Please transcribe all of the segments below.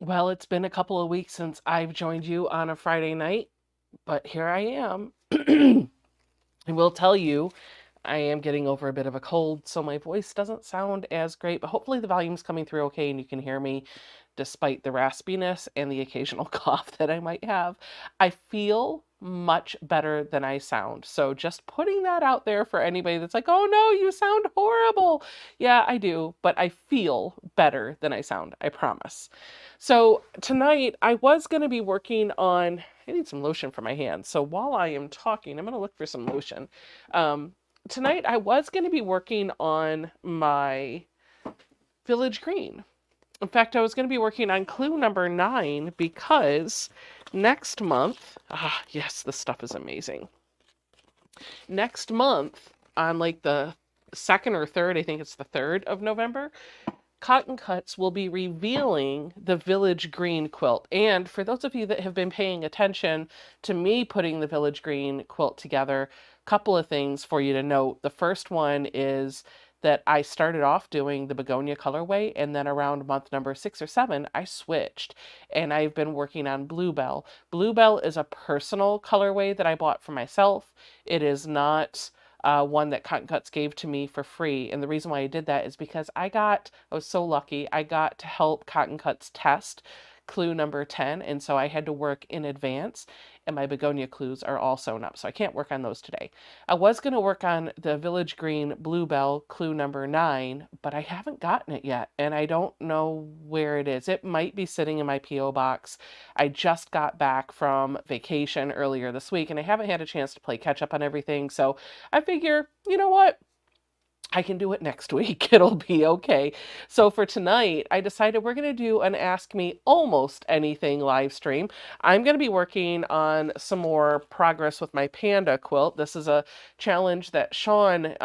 Well, it's been a couple of weeks since I've joined you on a Friday night, but here I am. I will tell you, I am getting over a bit of a cold, so my voice doesn't sound as great, but hopefully the volume's coming through okay and you can hear me despite the raspiness and the occasional cough that I might have. I feel much better than I sound. So just putting that out there for anybody that's like, oh no, you sound horrible. Yeah, I do, but I feel better than I sound, I promise. So tonight I was going to be working on, I need some lotion for my hands. So while I am talking, I'm going to look for some lotion. Um, Tonight I was going to be working on my village green. In fact, I was going to be working on clue number 9 because next month, yes, this stuff is amazing. Next month, on like the 2nd or 3rd, I think it's the 3rd of November, Cotton Cuts will be revealing the Village Green quilt. And for those of you that have been paying attention to me putting the Village Green quilt together, a couple of things for you to note. The first one is that I started off doing the begonia colorway, and then around month number 6 or 7, I switched and I've been working on Bluebell. Bluebell is a personal colorway that I bought for myself. It is not one that Cotton Cuts gave to me for free. And the reason why I did that is because I was so lucky, I got to help Cotton Cuts test clue number 10. And so I had to work in advance. And my begonia clues are all sewn up. So I can't work on those today. I was going to work on the Village Green Bluebell clue number 9, but I haven't gotten it yet. And I don't know where it is. It might be sitting in my P.O. box. I just got back from vacation earlier this week and I haven't had a chance to play catch up on everything. So I figure, you know what? I can do it next week. It'll be okay. So for tonight, I decided we're going to do an Ask Me Almost Anything live stream. I'm going to be working on some more progress with my panda quilt. This is a challenge that Sean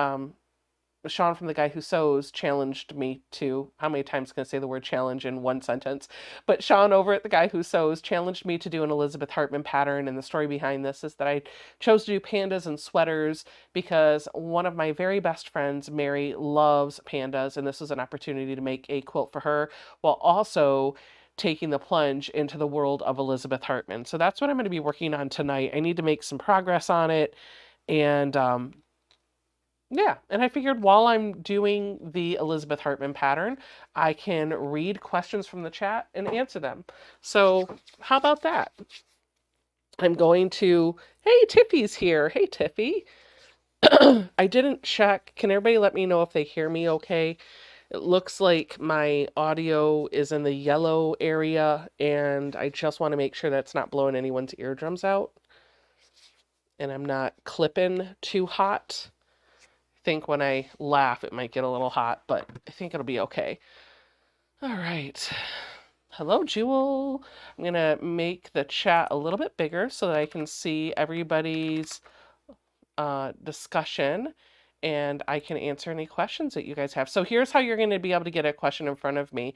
from The Guy Who Sews challenged me to. How many times can I say the word challenge in one sentence? But Sean over at The Guy Who Sews challenged me to do an Elizabeth Hartman pattern. And the story behind this is that I chose to do pandas and sweaters because one of my very best friends, Mary, loves pandas. And this was an opportunity to make a quilt for her while also taking the plunge into the world of Elizabeth Hartman. So that's what I'm going to be working on tonight. I need to make some progress on it. And yeah, and I figured while I'm doing the Elizabeth Hartman pattern, I can read questions from the chat and answer them. So, how about that? I'm going to, hey, Tiffy's here. Hey, Tiffy. I didn't check. Can everybody let me know if they hear me okay? It looks like my audio is in the yellow area, and I just want to make sure that's not blowing anyone's eardrums out. And I'm not clipping too hot. Think when I laugh it might get a little hot, but I think it'll be okay. All right. Hello, Jewel. I'm going to make the chat a little bit bigger so that I can see everybody's discussion and I can answer any questions that you guys have. So here's how you're going to be able to get a question in front of me.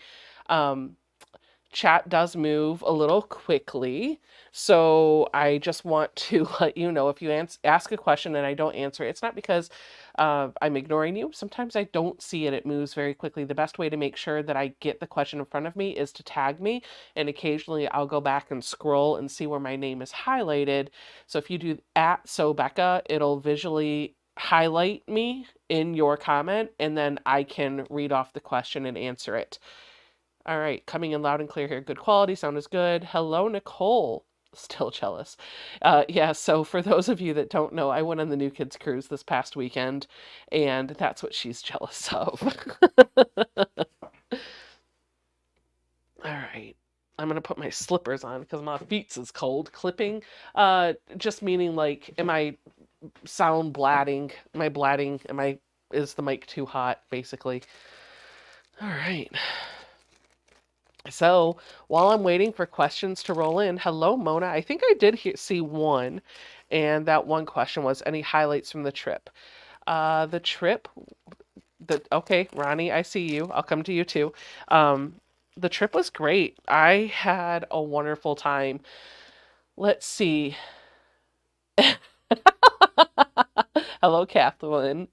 Chat does move a little quickly, so I just want to let you know if you ask a question and I don't answer it, it's not because I'm ignoring you. Sometimes I don't see it. It moves very quickly. The best way to make sure that I get the question in front of me is to tag me, and occasionally I'll go back and scroll and see where my name is highlighted. So if you do @Becca, it'll visually highlight me in your comment, and then I can read off the question and answer it. All right, coming in loud and clear here. Good quality, sound is good. Hello, Nicole. Still jealous. Yeah, so for those of you that don't know, I went on the New Kids Cruise this past weekend, and that's what she's jealous of. All right, I'm gonna put my slippers on because my feet is cold. Clipping, just meaning like, am I sound blatting? Am I blatting? Is the mic too hot, basically? All right. So while I'm waiting for questions to roll in, hello, Mona. I think I did see one, and that one question was any highlights from the trip. The trip, okay, Ronnie, I see you. I'll come to you too. The trip was great. I had a wonderful time. Let's see. Hello, Kathleen.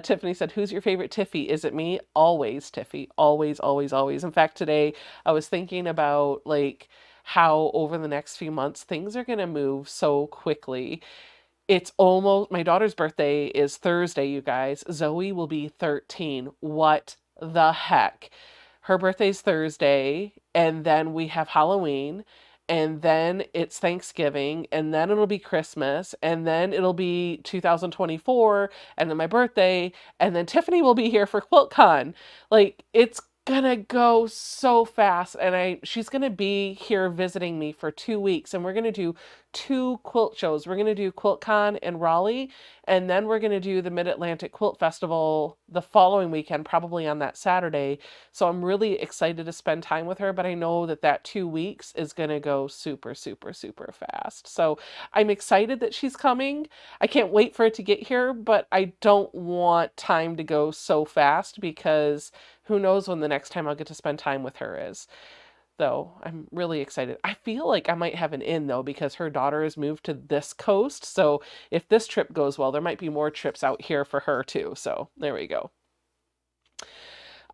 Tiffany said, "Who's your favorite Tiffy? Is it me?" Always Tiffy. Always, always, always. In fact, today I was thinking about like how over the next few months things are going to move so quickly. It's almost my daughter's birthday is Thursday, you guys. Zoe will be 13. What the heck? Her birthday's Thursday, and then we have Halloween, and then it's Thanksgiving, and then it'll be Christmas, and then it'll be 2024, and then my birthday, and then Tiffany will be here for QuiltCon. Like it's gonna go so fast, and she's gonna be here visiting me for 2 weeks, and we're gonna do two quilt shows. We're going to do QuiltCon in Raleigh, and then we're going to do the Mid-Atlantic Quilt Festival the following weekend, probably on that Saturday. So I'm really excited to spend time with her, but I know that that 2 weeks is going to go super, super, super fast. So I'm excited that she's coming. I can't wait for it to get here, but I don't want time to go so fast because who knows when the next time I'll get to spend time with her is. Though I'm really excited. I feel like I might have an in though because her daughter has moved to this coast. So if this trip goes well, there might be more trips out here for her too. So there we go.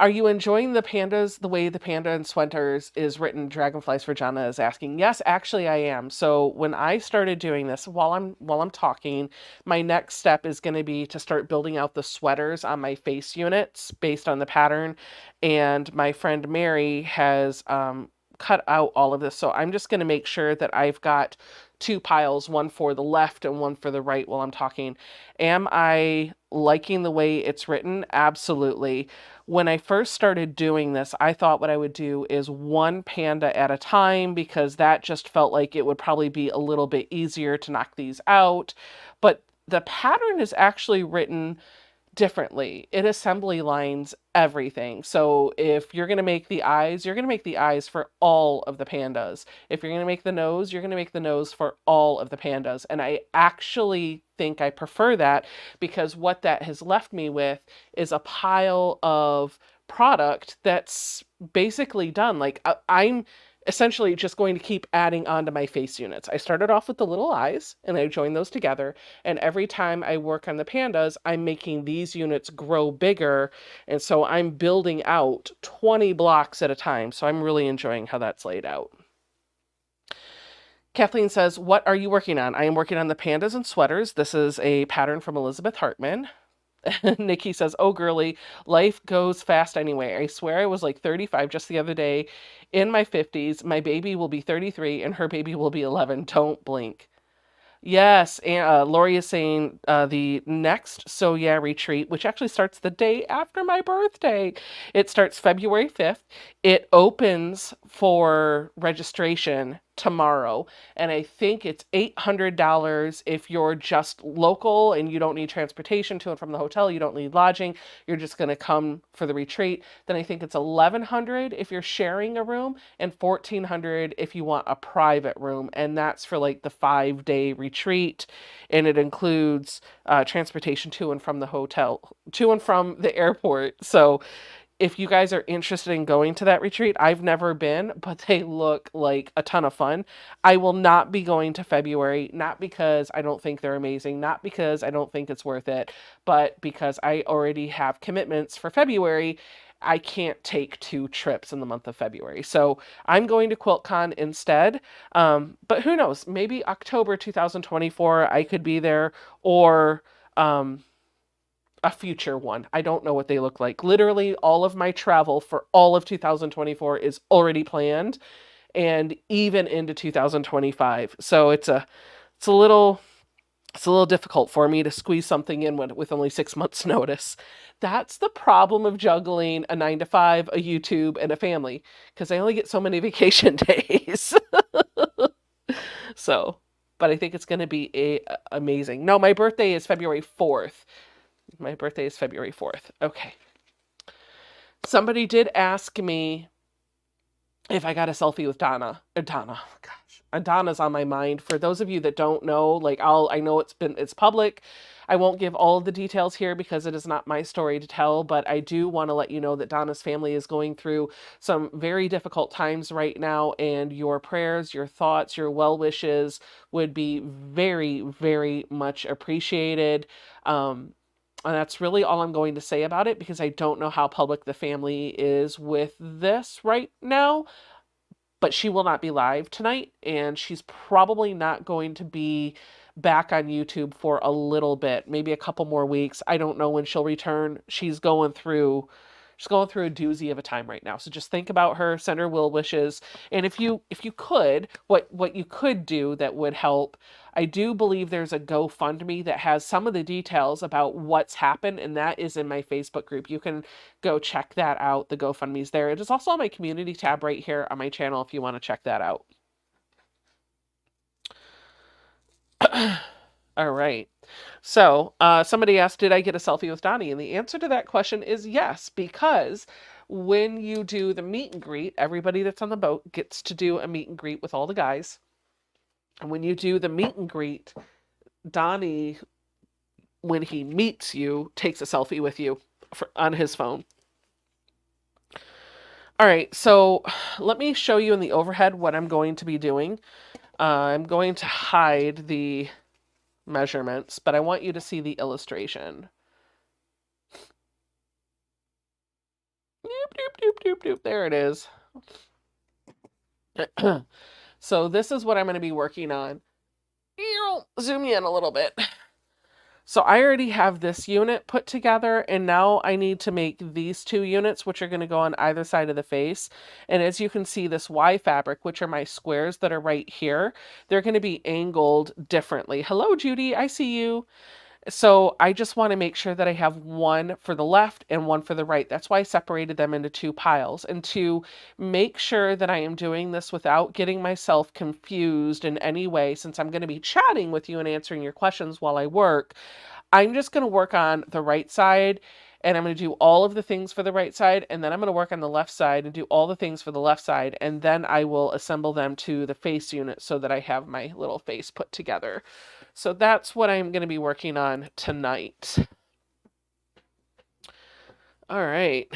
Are you enjoying the pandas the way the panda and sweaters is written? Dragonflies for Donna is asking. Yes, actually I am. So when I started doing this while I'm talking, my next step is going to be to start building out the sweaters on my face units based on the pattern. And my friend Mary has cut out all of this. So I'm just going to make sure that I've got two piles, one for the left and one for the right while I'm talking. Am I liking the way it's written? Absolutely. When I first started doing this, I thought what I would do is one panda at a time because that just felt like it would probably be a little bit easier to knock these out. But the pattern is actually written differently. It assembly lines everything. So if you're going to make the eyes, you're going to make the eyes for all of the pandas. If you're going to make the nose, you're going to make the nose for all of the pandas. And I actually think I prefer that because what that has left me with is a pile of product that's basically done. Like I'm essentially just going to keep adding on to my face units. I started off with the little eyes and I joined those together. And every time I work on the pandas, I'm making these units grow bigger. And so I'm building out 20 blocks at a time. So I'm really enjoying how that's laid out. Kathleen says, "What are you working on?" I am working on the pandas and sweaters. This is a pattern from Elizabeth Hartman. Nikki says, "Oh, girly, life goes fast anyway. I swear I was like 35 just the other day. In my 50s, my baby will be 33 and her baby will be 11. Don't blink." Yes, and Lori is saying the next So Yeah retreat, which actually starts the day after my birthday. It starts February 5th. It opens for registration tomorrow, and I think it's $800 if you're just local and you don't need transportation to and from the hotel, you don't need lodging, you're just going to come for the retreat. Then I think it's $1,100 if you're sharing a room and $1,400 if you want a private room, and that's for like the 5-day retreat, and it includes transportation to and from the hotel, to and from the airport. So if you guys are interested in going to that retreat, I've never been, but they look like a ton of fun. I will not be going to February, not because I don't think they're amazing, not because I don't think it's worth it, but because I already have commitments for February. I can't take 2 trips in the month of February. So I'm going to QuiltCon instead. But who knows? Maybe October 2024, I could be there, or a future one. I don't know what they look like. Literally, all of my travel for all of 2024 is already planned, and even into 2025. So it's a little difficult for me to squeeze something in with only 6 months notice. That's the problem of juggling a 9 to 5, a YouTube, and a family, because I only get so many vacation days. So, but I think it's going to be amazing. No, my birthday is February 4th. My birthday is February 4th. Okay. Somebody did ask me if I got a selfie with Donna. Donna. Gosh. Donna's on my mind. For those of you that don't know, like I know it's public. I won't give all of the details here because it is not my story to tell, but I do want to let you know that Donna's family is going through some very difficult times right now, and your prayers, your thoughts, your well wishes would be very, very much appreciated. And that's really all I'm going to say about it because I don't know how public the family is with this right now. But she will not be live tonight, and she's probably not going to be back on YouTube for a little bit, maybe a couple more weeks. I don't know when she'll return. She's going through a doozy of a time right now. So just think about her, send her well wishes. And if you could, what you could do that would help, I do believe there's a GoFundMe that has some of the details about what's happened, and that is in my Facebook group. You can go check that out. The GoFundMe's there. It is also on my community tab right here on my channel if you want to check that out. All right. So somebody asked, did I get a selfie with Donnie? And the answer to that question is yes, because when you do the meet and greet, everybody that's on the boat gets to do a meet and greet with all the guys. And when you do the meet and greet, Donnie, when he meets you, takes a selfie with you on his phone. All right, so let me show you in the overhead what I'm going to be doing. I'm going to hide the measurements, but I want you to see the illustration. Doop, doop, doop, doop, doop. There it is. So this is what I'm going to be working on. Zoom in a little bit. So I already have this unit put together, and now I need to make these two units, which are going to go on either side of the face. And as you can see, this Y fabric, which are my squares that are right here, they're going to be angled differently. Hello, Judy, I see you. So I just want to make sure that I have one for the left and one for the right. That's why I separated them into two piles. And to make sure that I am doing this without getting myself confused in any way, since I'm going to be chatting with you and answering your questions while I work, I'm just going to work on the right side, and I'm going to do all of the things for the right side, and then I'm going to work on the left side and do all the things for the left side, and then I will assemble them to the face unit so that I have my little face put together. So that's what I'm going to be working on tonight. All right.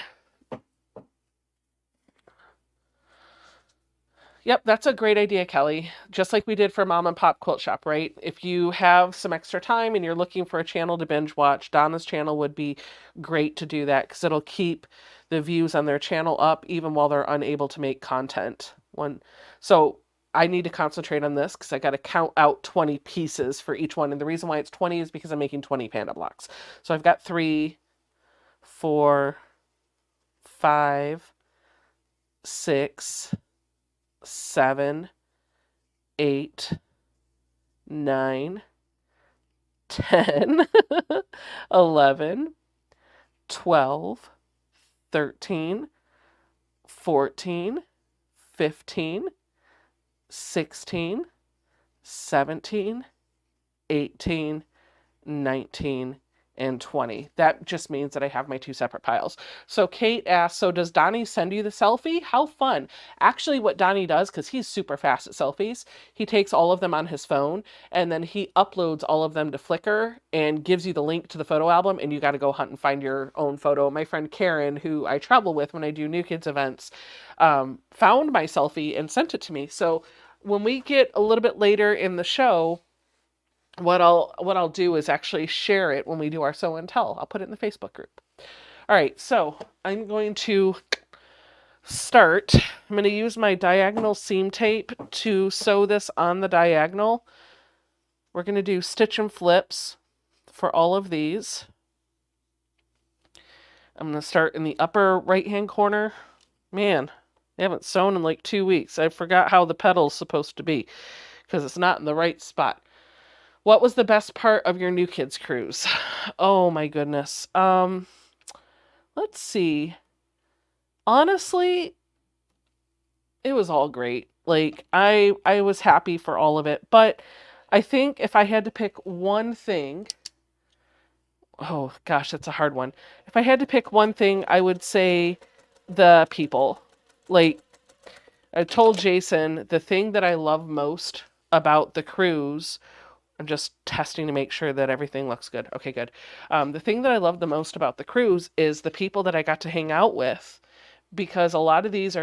Yep, that's a great idea, Kelly. Just like we did for Mom and Pop Quilt Shop, right? If you have some extra time and you're looking for a channel to binge watch, Donna's channel would be great to do that because it'll keep the views on their channel up even while they're unable to make content. So I need to concentrate on this because I got to count out 20 pieces for each one. And the reason why it's 20 is because I'm making 20 panda blocks. So I've got 3, 4, 5, 6, 7, 8, 9, 10, 11, 12, 13, 14, 15, 16, 17, 18, 19, and 20. That just means that I have my two separate piles. So Kate asked, so does Donnie send you the selfie? How fun. Actually, what Donnie does, because he's super fast at selfies, he takes all of them on his phone, and then he uploads all of them to Flickr and gives you the link to the photo album, and you got to go hunt and find your own photo. My friend Karen, who I travel with when I do New Kids events, found my selfie and sent it to me. So when we get a little bit later in the show, what I'll do is actually share it when we do our show and tell. I'll put it in the Facebook group. All right, so I'm going to start. I'm going to use my diagonal seam tape to sew this on the diagonal. We're going to do stitch and flips for all of these. I'm going to start in the upper right-hand corner. Man, I haven't sewn in like 2 weeks. I forgot how the pedal's supposed to be because it's not in the right spot. What was the best part of your New Kids cruise? Oh my goodness. Let's see. Honestly, it was all great. Like I was happy for all of it, but I think if I had to pick one thing, oh gosh, that's a hard one. If I had to pick one thing, I would say the people. Like I told Jason, the thing that I love most about the cruise I'm just testing to make sure that everything looks good. Okay, good. The thing that I love the most about the cruise is the people that I got to hang out with, because a lot of these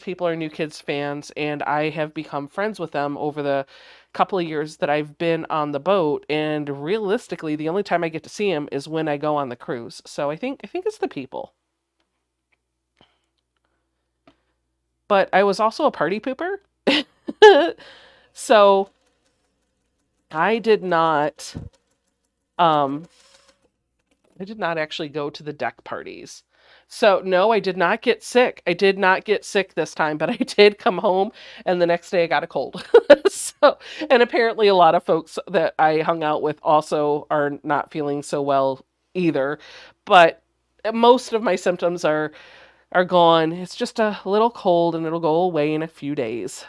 people are New Kids fans, and I have become friends with them over the couple of years that I've been on the boat. And realistically, the only time I get to see them is when I go on the cruise. So I think it's the people. But I was also a party pooper. So I did not um I did not actually go to the deck parties. So no, I did not get sick. I did not get sick this time, but I did come home and the next day I got a cold. So, and apparently a lot of folks that I hung out with also are not feeling so well either. But most of my symptoms are gone. It's just a little cold and it'll go away in a few days.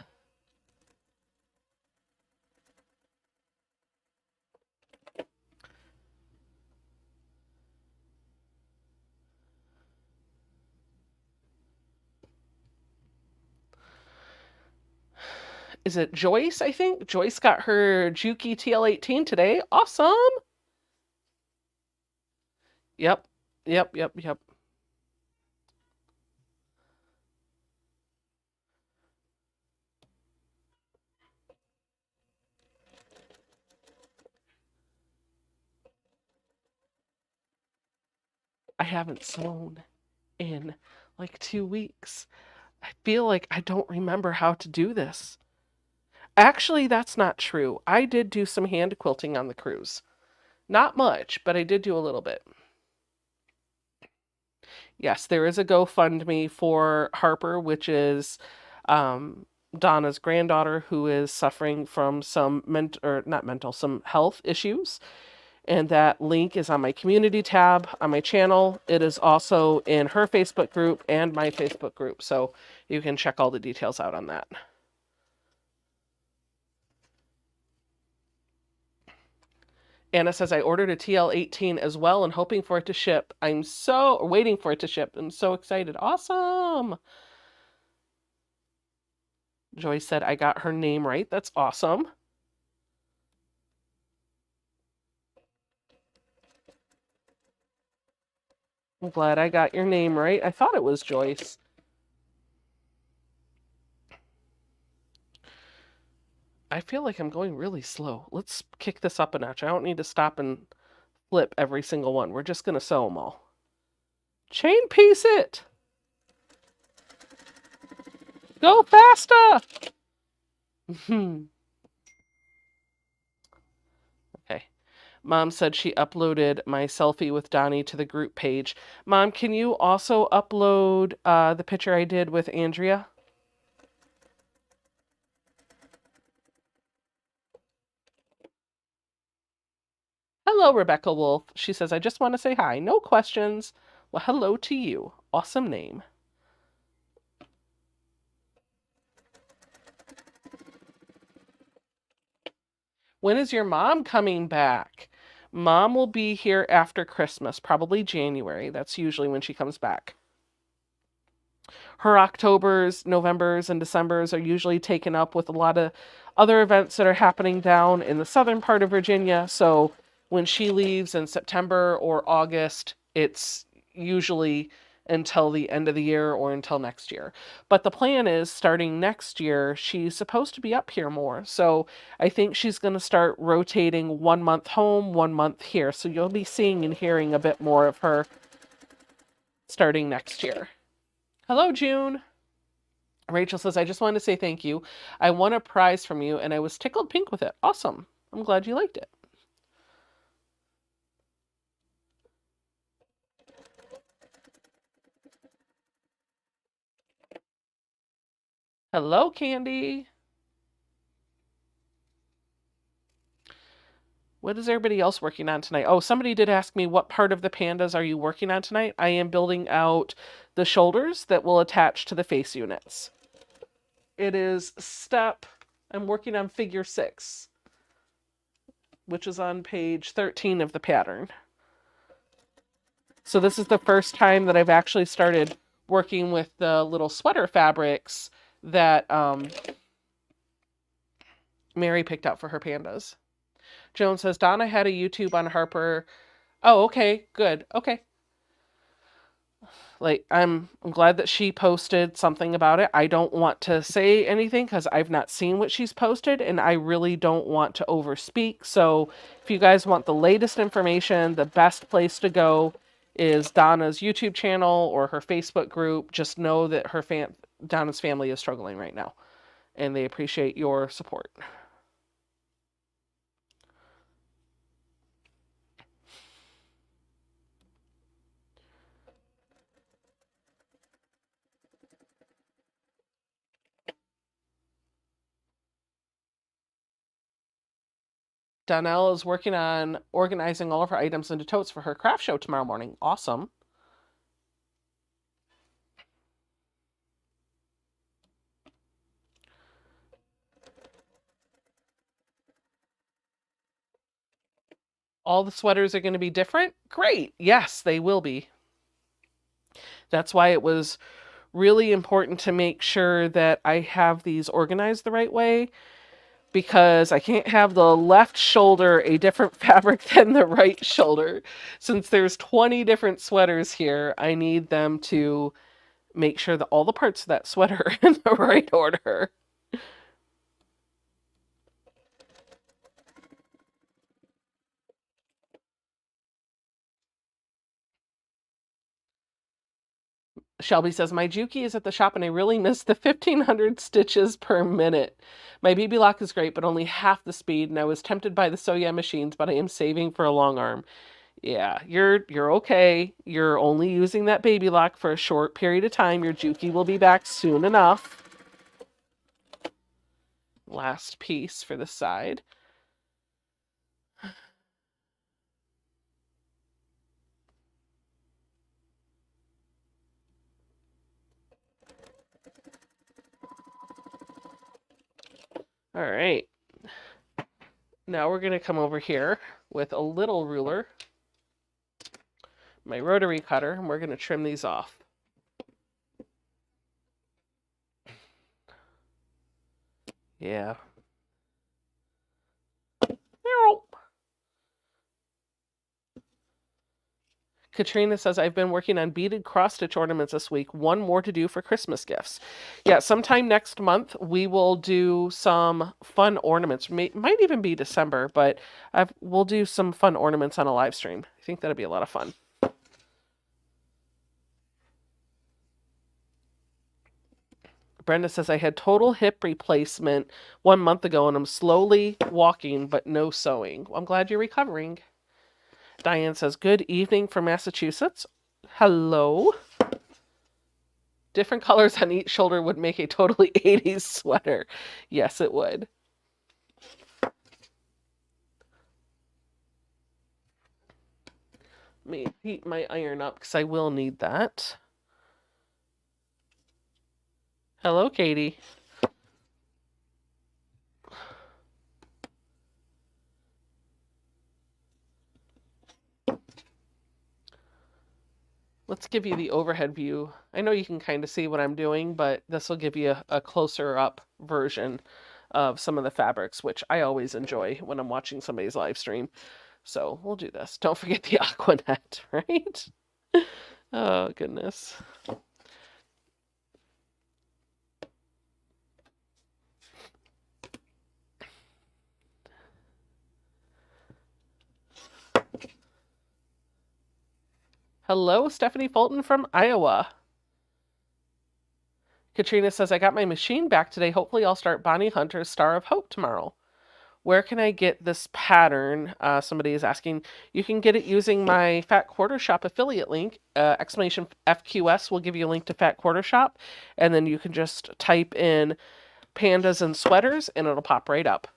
Is it Joyce, I think? Joyce got her Juki TL18 today. Awesome. Yep. Yep, yep, yep. I haven't sewn in like 2 weeks. I feel like I don't remember how to do this. Actually, that's not true. I did do some hand quilting on the cruise. Not much, but I did do a little bit. Yes, there is a GoFundMe for Harper, which is Donna's granddaughter, who is suffering from some some health issues. And that link is on my community tab on my channel. It is also in her Facebook group and my Facebook group, so you can check all the details out on that. Anna says, I ordered a TL18 as well and hoping for it to ship. Waiting for it to ship. I'm so excited. Awesome. Joy said, I got her name right. That's awesome. I'm glad I got your name right. I thought it was Joyce. I feel like I'm going really slow. Let's kick this up a notch. I don't need to stop and flip every single one. We're just going to sew them all. Chain piece it! Go faster! Okay. Mom said she uploaded my selfie with Donnie to the group page. Mom, can you also upload the picture I did with Andrea? Hello, Rebecca Wolf. She says, I just want to say hi. No questions. Well, hello to you. Awesome name. When is your mom coming back? Mom will be here after Christmas, probably January. That's usually when she comes back. Her Octobers, Novembers, and Decembers are usually taken up with a lot of other events that are happening down in the southern part of Virginia. So when she leaves in September or August, it's usually until the end of the year or until next year. But the plan is starting next year, she's supposed to be up here more. So I think she's going to start rotating 1 month home, 1 month here. So you'll be seeing and hearing a bit more of her starting next year. Hello, June. Rachel says, I just wanted to say thank you. I won a prize from you and I was tickled pink with it. Awesome. I'm glad you liked it. Hello, Candy. What is everybody else working on tonight? Oh, somebody did ask me, what part of the pandas are you working on tonight? I am building out the shoulders that will attach to the face units. It is I'm working on figure 6, which is on page 13 of the pattern. So this is the first time that I've actually started working with the little sweater fabrics that Mary picked out for her pandas. Joan says, Donna had a YouTube on Harper. Oh, okay, good. Okay. Like, I'm glad that she posted something about it. I don't want to say anything because I've not seen what she's posted, and I really don't want to overspeak. So if you guys want the latest information, the best place to go is Donna's YouTube channel or her Facebook group. Just know that Donna's family is struggling right now, and they appreciate your support. Donnell is working on organizing all of her items into totes for her craft show tomorrow morning. Awesome. All the sweaters are going to be different? Great. Yes, they will be. That's why it was really important to make sure that I have these organized the right way, because I can't have the left shoulder a different fabric than the right shoulder. Since there's 20 different sweaters here, I need them to make sure that all the parts of that sweater are in the right order. Shelby says, my Juki is at the shop and I really miss the 1500 stitches per minute. My baby lock is great, but only half the speed, and I was tempted by the Soya machines, but I am saving for a long arm. Yeah, you're okay. You're only using that baby lock for a short period of time. Your Juki will be back soon enough. Last piece for the side. All right. Now we're going to come over here with a little ruler, my rotary cutter, and we're going to trim these off. Yeah. Katrina says, I've been working on beaded cross-stitch ornaments this week. One more to do for Christmas gifts. Yeah, sometime next month, we will do some fun ornaments. Might even be December, but we'll do some fun ornaments on a live stream. I think that'll be a lot of fun. Brenda says, I had total hip replacement 1 month ago, and I'm slowly walking, but no sewing. Well, I'm glad you're recovering. Diane says, good evening from Massachusetts. Hello. Different colors on each shoulder would make a totally 80s sweater. Yes, it would. Let me heat my iron up because I will need that. Hello, Katie. Let's give you the overhead view. I know you can kind of see what I'm doing, but this will give you a closer up version of some of the fabrics, which I always enjoy when I'm watching somebody's live stream. So we'll do this. Don't forget the Aquanet, right? Oh, goodness. Hello, Stephanie Fulton from Iowa. Katrina says, I got my machine back today. Hopefully I'll start Bonnie Hunter's Star of Hope tomorrow. Where can I get this pattern? Somebody is asking. You can get it using my Fat Quarter Shop affiliate link. Exclamation FQS will give you a link to Fat Quarter Shop. And then you can just type in pandas and sweaters and it'll pop right up.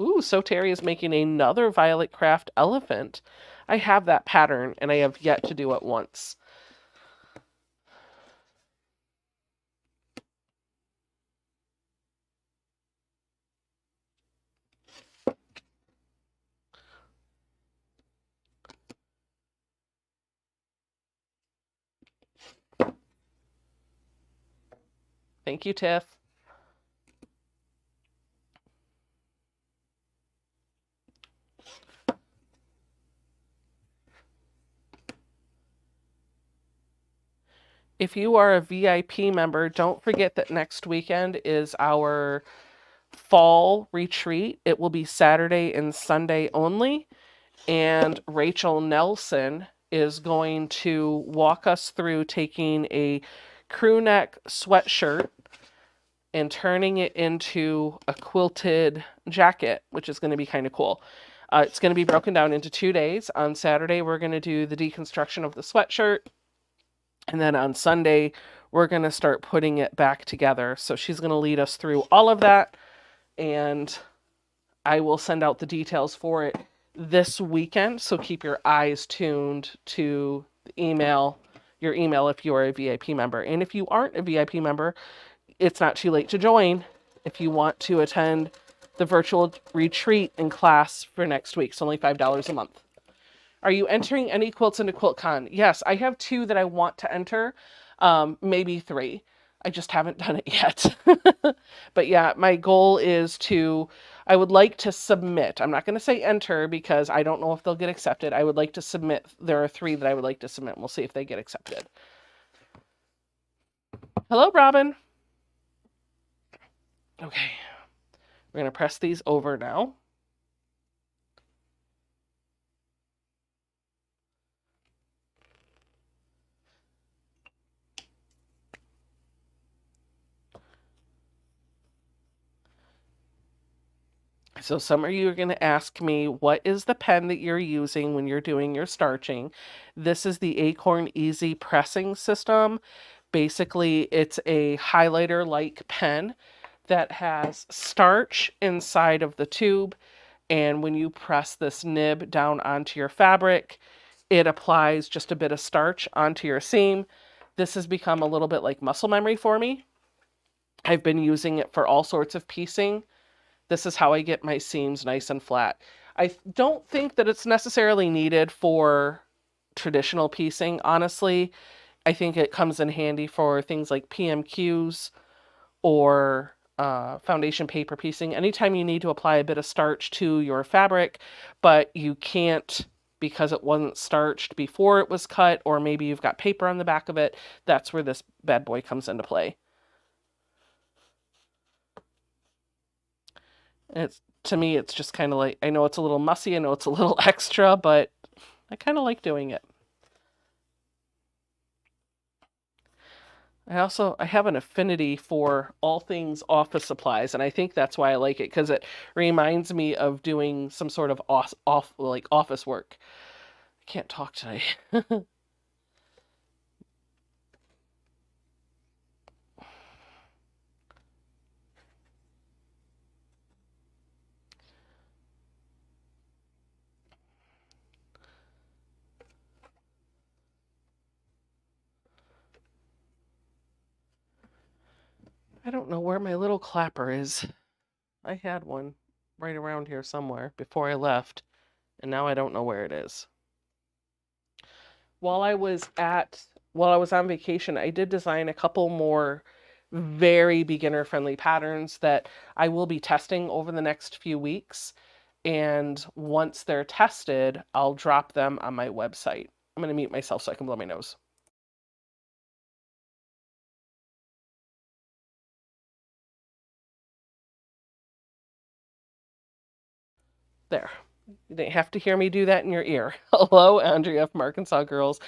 Ooh, So Terry is making another Violet Craft elephant. I have that pattern and I have yet to do it once. Thank you, Tiff. If you are a VIP member, don't forget that next weekend is our fall retreat. It will be Saturday and Sunday only. And Rachel Nelson is going to walk us through taking a crew neck sweatshirt and turning it into a quilted jacket, which is going to be kind of cool. It's going to be broken down into 2 days. On Saturday, we're going to do the deconstruction of the sweatshirt. And then on Sunday, we're going to start putting it back together. So she's going to lead us through all of that. And I will send out the details for it this weekend. So keep your eyes tuned to the email, your email if you are a VIP member. And if you aren't a VIP member, it's not too late to join if you want to attend the virtual retreat and class for next week. It's only $5 a month. Are you entering any quilts into QuiltCon? Yes, I have 2 that I want to enter, maybe 3. I just haven't done it yet. But yeah, my goal is I would like to submit. I'm not going to say enter because I don't know if they'll get accepted. I would like to submit. There are 3 that I would like to submit. We'll see if they get accepted. Hello, Robin. Okay, we're going to press these over now. So some of you are going to ask me, what is the pen that you're using when you're doing your starching? This is the Acorn Easy Pressing System. Basically, it's a highlighter-like pen that has starch inside of the tube. And when you press this nib down onto your fabric, it applies just a bit of starch onto your seam. This has become a little bit like muscle memory for me. I've been using it for all sorts of piecing. This is how I get my seams nice and flat. I don't think that it's necessarily needed for traditional piecing, honestly. I think it comes in handy for things like PMQs or foundation paper piecing. Anytime you need to apply a bit of starch to your fabric, but you can't because it wasn't starched before it was cut, or maybe you've got paper on the back of it, that's where this bad boy comes into play. To me, it's just kind of like, I know it's a little mussy, I know it's a little extra, but I kind of like doing it. I have an affinity for all things office supplies, and I think that's why I like it, because it reminds me of doing some sort of like office work. I can't talk today. I don't know where my little clapper is. I had one right around here somewhere before I left, and now I don't know where it is. While I was on vacation, I did design a couple more very beginner friendly patterns that I will be testing over the next few weeks. And once they're tested, I'll drop them on my website. I'm going to mute myself so I can blow my nose. There. You didn't have to hear me do that in your ear. Hello, Andrea from Arkansas Girls.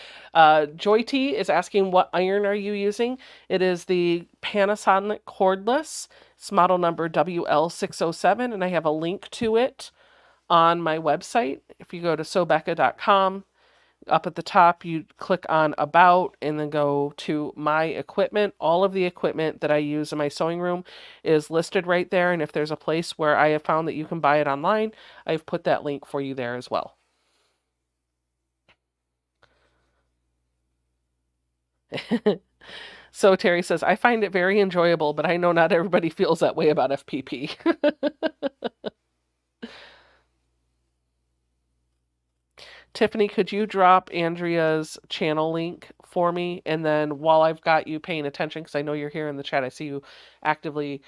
Joy T is asking, what iron are you using? It is the Panasonic cordless. It's model number WL607, and I have a link to it on my website. If you go to sewbecca.com, up at the top, you click on About and then go to My Equipment. All of the equipment that I use in my sewing room is listed right there. And if there's a place where I have found that you can buy it online, I've put that link for you there as well. So Terry says, I find it very enjoyable, but I know not everybody feels that way about FPP. Tiffany, could you drop Andrea's channel link for me? And then while I've got you paying attention, because I know you're here in the chat, I see you actively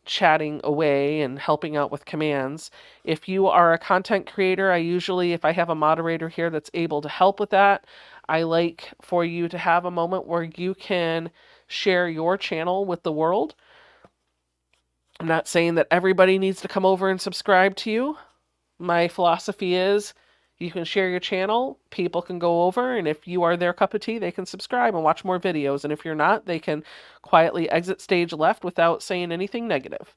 chatting away and helping out with commands. If you are a content creator, I usually, if I have a moderator here that's able to help with that, I like for you to have a moment where you can share your channel with the world. I'm not saying that everybody needs to come over and subscribe to you. My philosophy is you can share your channel, people can go over, and if you are their cup of tea, they can subscribe and watch more videos. And if you're not, they can quietly exit stage left without saying anything negative.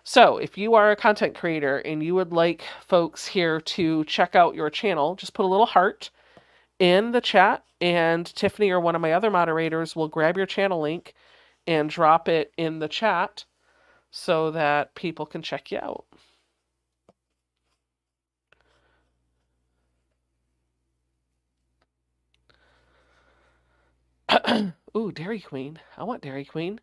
So if you are a content creator and you would like folks here to check out your channel, just put a little heart in the chat, and Tiffany or one of my other moderators will grab your channel link and drop it in the chat so that people can check you out. Ooh, Dairy Queen. I want Dairy Queen.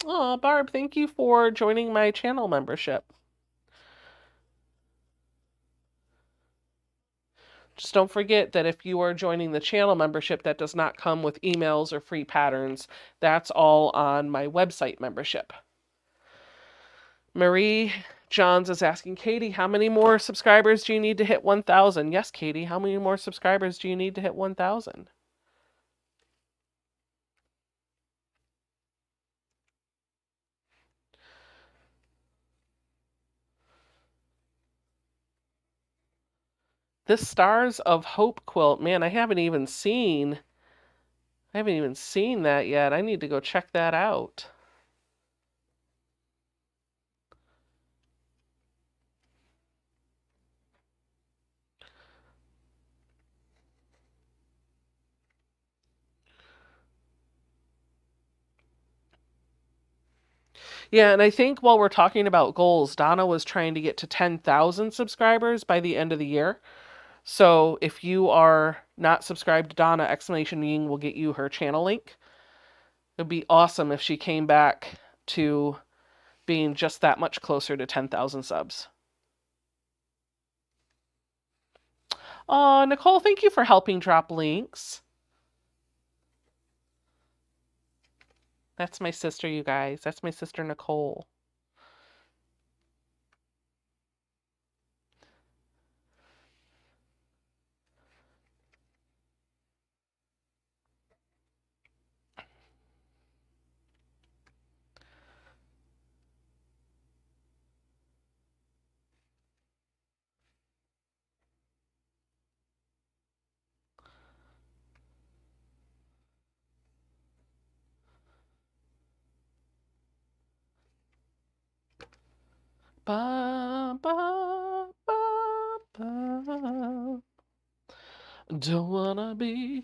Oh, Barb, thank you for joining my channel membership. Just don't forget that if you are joining the channel membership, that does not come with emails or free patterns. That's all on my website membership. Marie Johns is asking, Katie, how many more subscribers do you need to hit 1,000? Yes, Katie, how many more subscribers do you need to hit 1,000? This Stars of Hope quilt, man, I haven't even seen that yet. I need to go check that out. Yeah, and I think while we're talking about goals, Donna was trying to get to 10,000 subscribers by the end of the year. So if you are not subscribed to Donna, Exclamation Ying will get you her channel link. It would be awesome if she came back to being just that much closer to 10,000 subs. Oh, Nicole, thank you for helping drop links. That's my sister, you guys. That's my sister, Nicole. Ba, ba, ba, ba. Don't wanna be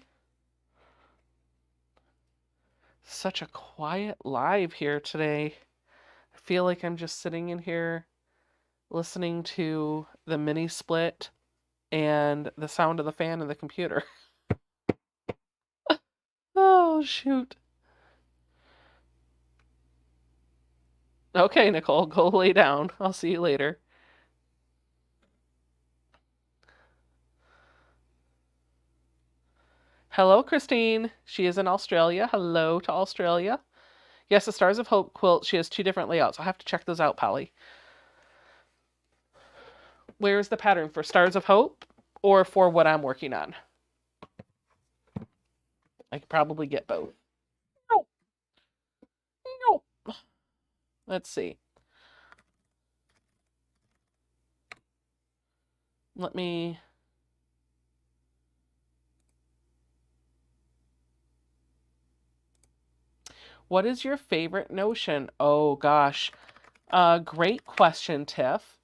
such a quiet live here today. I feel like I'm just sitting in here listening to the mini split and the sound of the fan in the computer. Oh, shoot. Okay, Nicole, go lay down. I'll see you later. Hello, Christine. She is in Australia. Hello to Australia. Yes, the Stars of Hope quilt. She has 2 different layouts. I'll have to check those out, Polly. Where's the pattern for Stars of Hope or for what I'm working on? I could probably get both. No. No. Let's see. Let me... What is your favorite notion? Oh, gosh. Great question, Tiff.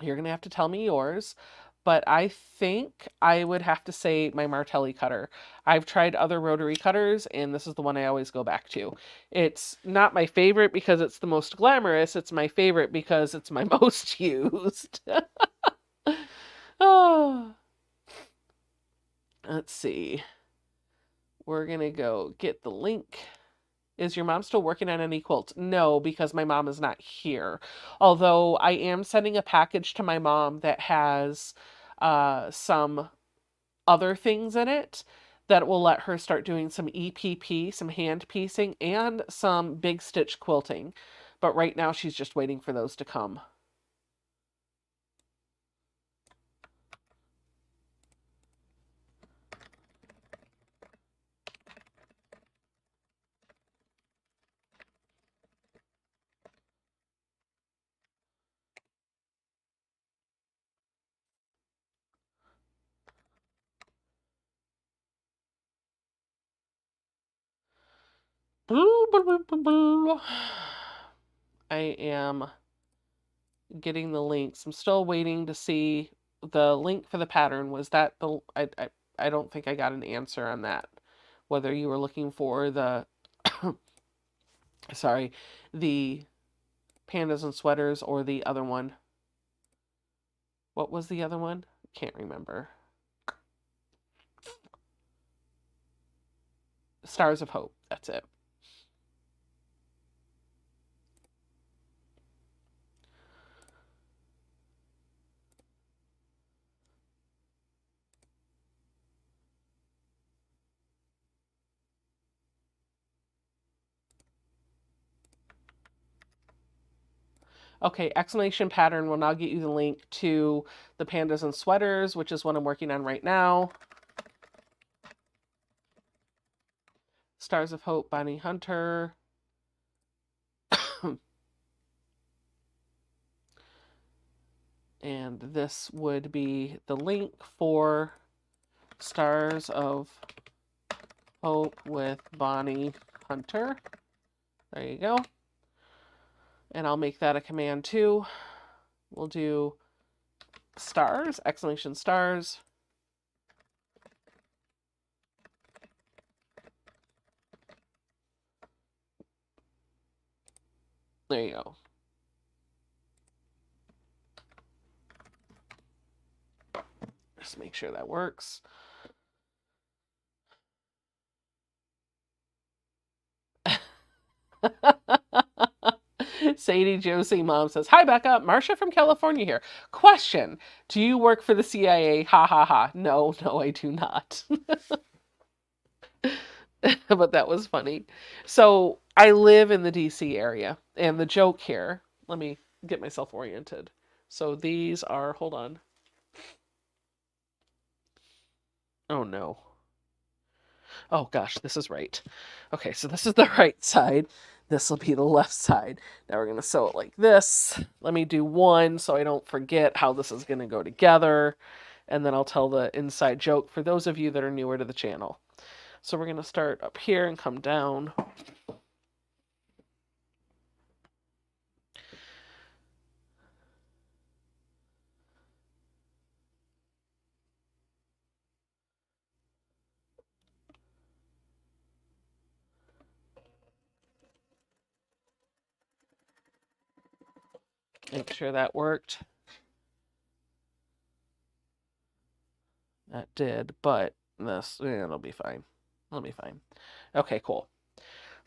You're going to have to tell me yours. But I think I would have to say my Martelli cutter. I've tried other rotary cutters, and this is the one I always go back to. It's not my favorite because it's the most glamorous. It's my favorite because it's my most used. Oh. Let's see. We're going to go get the link. Is your mom still working on any quilts? No, because my mom is not here. Although I am sending a package to my mom that has some other things in it that will let her start doing some EPP, some hand piecing, and some big stitch quilting. But right now she's just waiting for those to come. I am getting the links. I'm still waiting to see the link for the pattern. Was that the I don't think I got an answer on that. Whether you were looking for the sorry, the pandas and sweaters or the other one. What was the other one? Can't remember. Stars of Hope. That's it. Okay, explanation pattern will now get you the link to the pandas and sweaters, which is what I'm working on right now. Stars of Hope, Bonnie Hunter. And this would be the link for Stars of Hope with Bonnie Hunter. There you go. And I'll make that a command too. We'll do stars, exclamation stars. There you go. Just make sure that works. Sadie Josie Mom says, "Hi Becca, Marcia from California here. Question, do you work for the CIA? Ha ha ha. No, I do not." But that was funny. So I live in the DC area, and the joke here, let me get myself oriented. So these are, hold on. Oh no. Oh gosh, this is right. Okay, so this is the right side. This will be the left side. Now we're going to sew it like this. Let me do one so I don't forget how this is going to go together. And then I'll tell the inside joke for those of you that are newer to the channel. So we're going to start up here and come down. Make sure that worked. That did, but this, it'll be fine. It'll be fine. Okay, cool.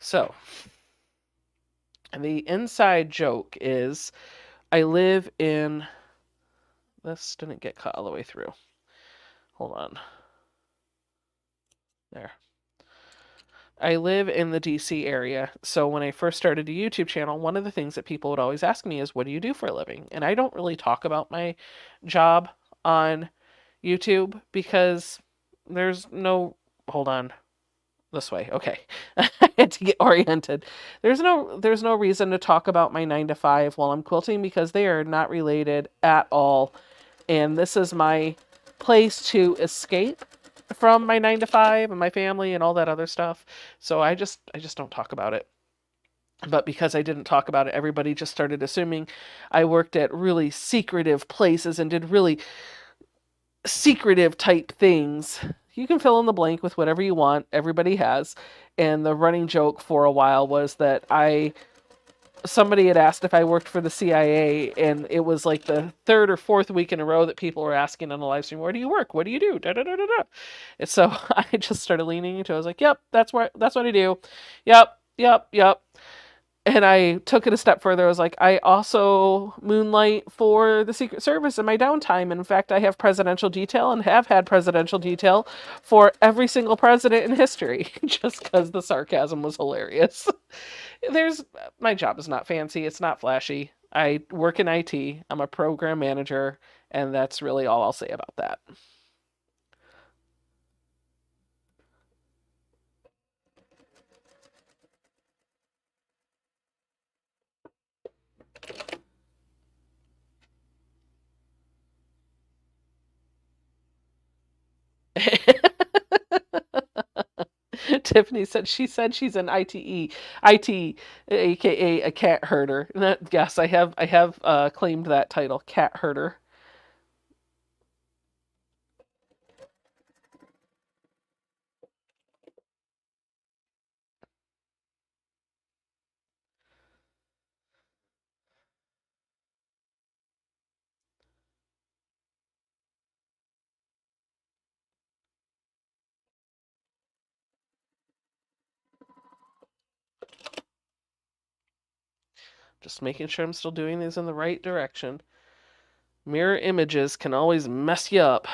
So, the inside joke is, I live in, this didn't get cut all the way through. Hold on. There. I live in the DC area, so when I first started a YouTube channel, one of the things that people would always ask me is, what do you do for a living? And I don't really talk about my job on YouTube because there's no, hold on, this way, okay. I had to get oriented. There's no reason to talk about my 9 to 5 while I'm quilting because they are not related at all. And this is my place to escape from my 9 to 5 and my family and all that other stuff. So I just don't talk about it. But because I didn't talk about it, everybody just started assuming I worked at really secretive places and did really secretive type things. You can fill in the blank with whatever you want. Everybody has. And the running joke for a while was that I somebody had asked if I worked for the CIA, and it was like the third or fourth week in a row that people were asking on the live stream, "Where do you work? What do you do?" Da, da, da, da, da. And so I just started leaning into it. I was like, "Yep, that's what I do. Yep, yep, yep." And I took it a step further. I was like, I also moonlight for the Secret Service in my downtime. And in fact, I have presidential detail and have had presidential detail for every single president in history, just because the sarcasm was hilarious. My job is not fancy. It's not flashy. I work in IT. I'm a program manager, and that's really all I'll say about that. Tiffany said she's an IT, aka a cat herder. Yes, I have claimed that title, cat herder. Just making sure I'm still doing these in the right direction. Mirror images can always mess you up.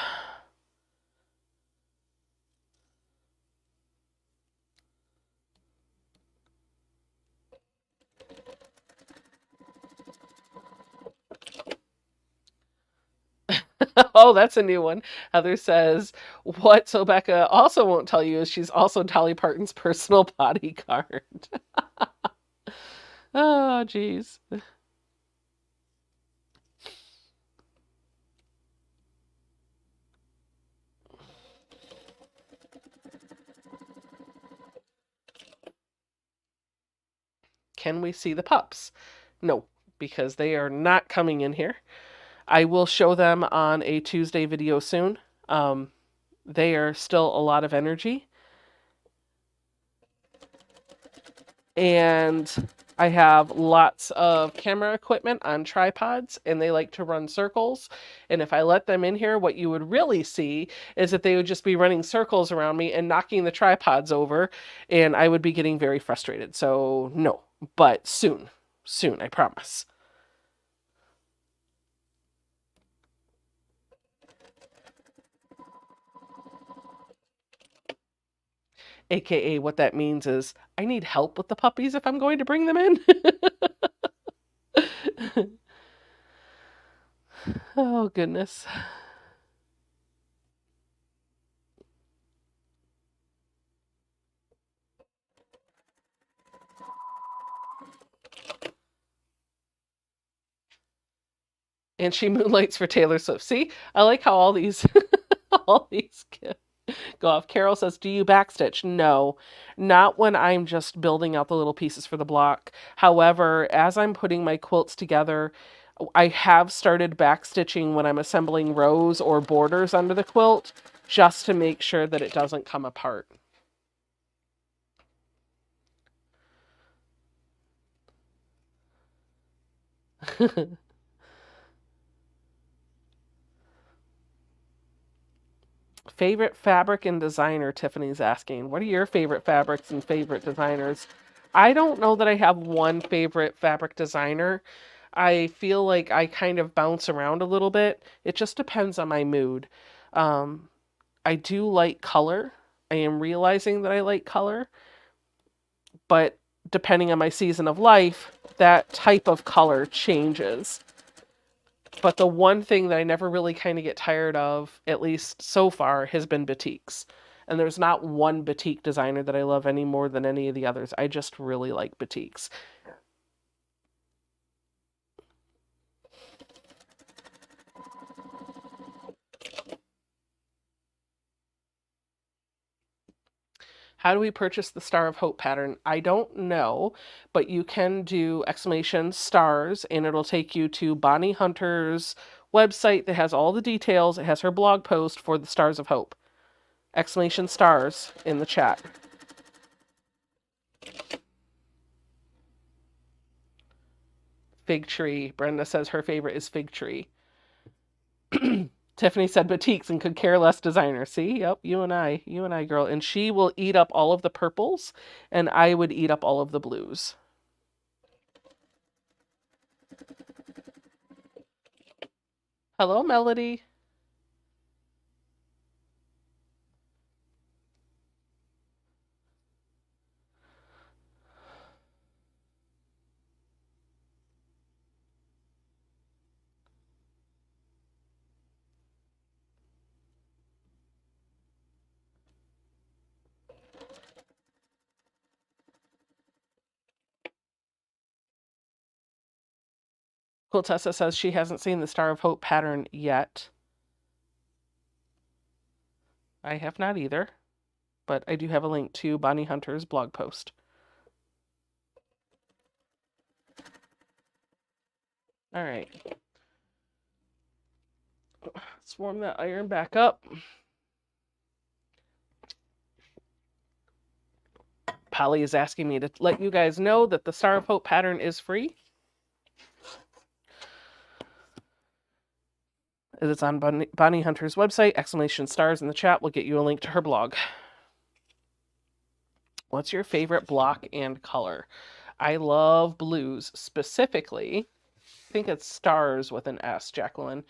Oh, that's a new one. Heather says, what so Becca also won't tell you is she's also Dolly Parton's personal bodyguard. Oh, geez. Can we see the pups? No, because they are not coming in here. I will show them on a Tuesday video soon. They are still a lot of energy. And I have lots of camera equipment on tripods, and they like to run circles. And if I let them in here, what you would really see is that they would just be running circles around me and knocking the tripods over, and I would be getting very frustrated. So no, but soon, I promise. AKA what that means is I need help with the puppies if I'm going to bring them in. Oh, goodness. And she moonlights for Taylor Swift. See, I like how all these all these go off. Carol says, "Do you backstitch?" No, not when I'm just building out the little pieces for the block. However, as I'm putting my quilts together, I have started backstitching when I'm assembling rows or borders under the quilt, just to make sure that it doesn't come apart. Favorite fabric and designer, Tiffany's asking. What are your favorite fabrics and favorite designers? I don't know that I have one favorite fabric designer. I feel like I kind of bounce around a little bit. It just depends on my mood. Um, I do like color. I am realizing that I like color, but depending on my season of life, that type of color changes. But the one thing that I never really kind of get tired of, at least so far, has been batiks. And there's not one batik designer that I love any more than any of the others. I just really like batiks. How do we purchase the Star of Hope pattern? I don't know, but you can do exclamation stars, and it'll take you to Bonnie Hunter's website that has all the details. It has her blog post for the Stars of Hope. Exclamation stars in the chat. Fig Tree. Brenda says her favorite is Fig Tree. Tiffany said batiks and could care less designer. See? Yep, you and I, girl. And she will eat up all of the purples, and I would eat up all of the blues. Hello, Melody. Quiltessa says she hasn't seen the Star of Hope pattern yet. I have not either, but I do have a link to Bonnie Hunter's blog post. All right. Let's warm that iron back up. Polly is asking me to let you guys know that the Star of Hope pattern is free. It's on Bonnie Hunter's website. Exclamation stars in the chat will get you a link to her blog. What's your favorite block and color? I love blues. Specifically, I think it's stars with an S, Jacqueline.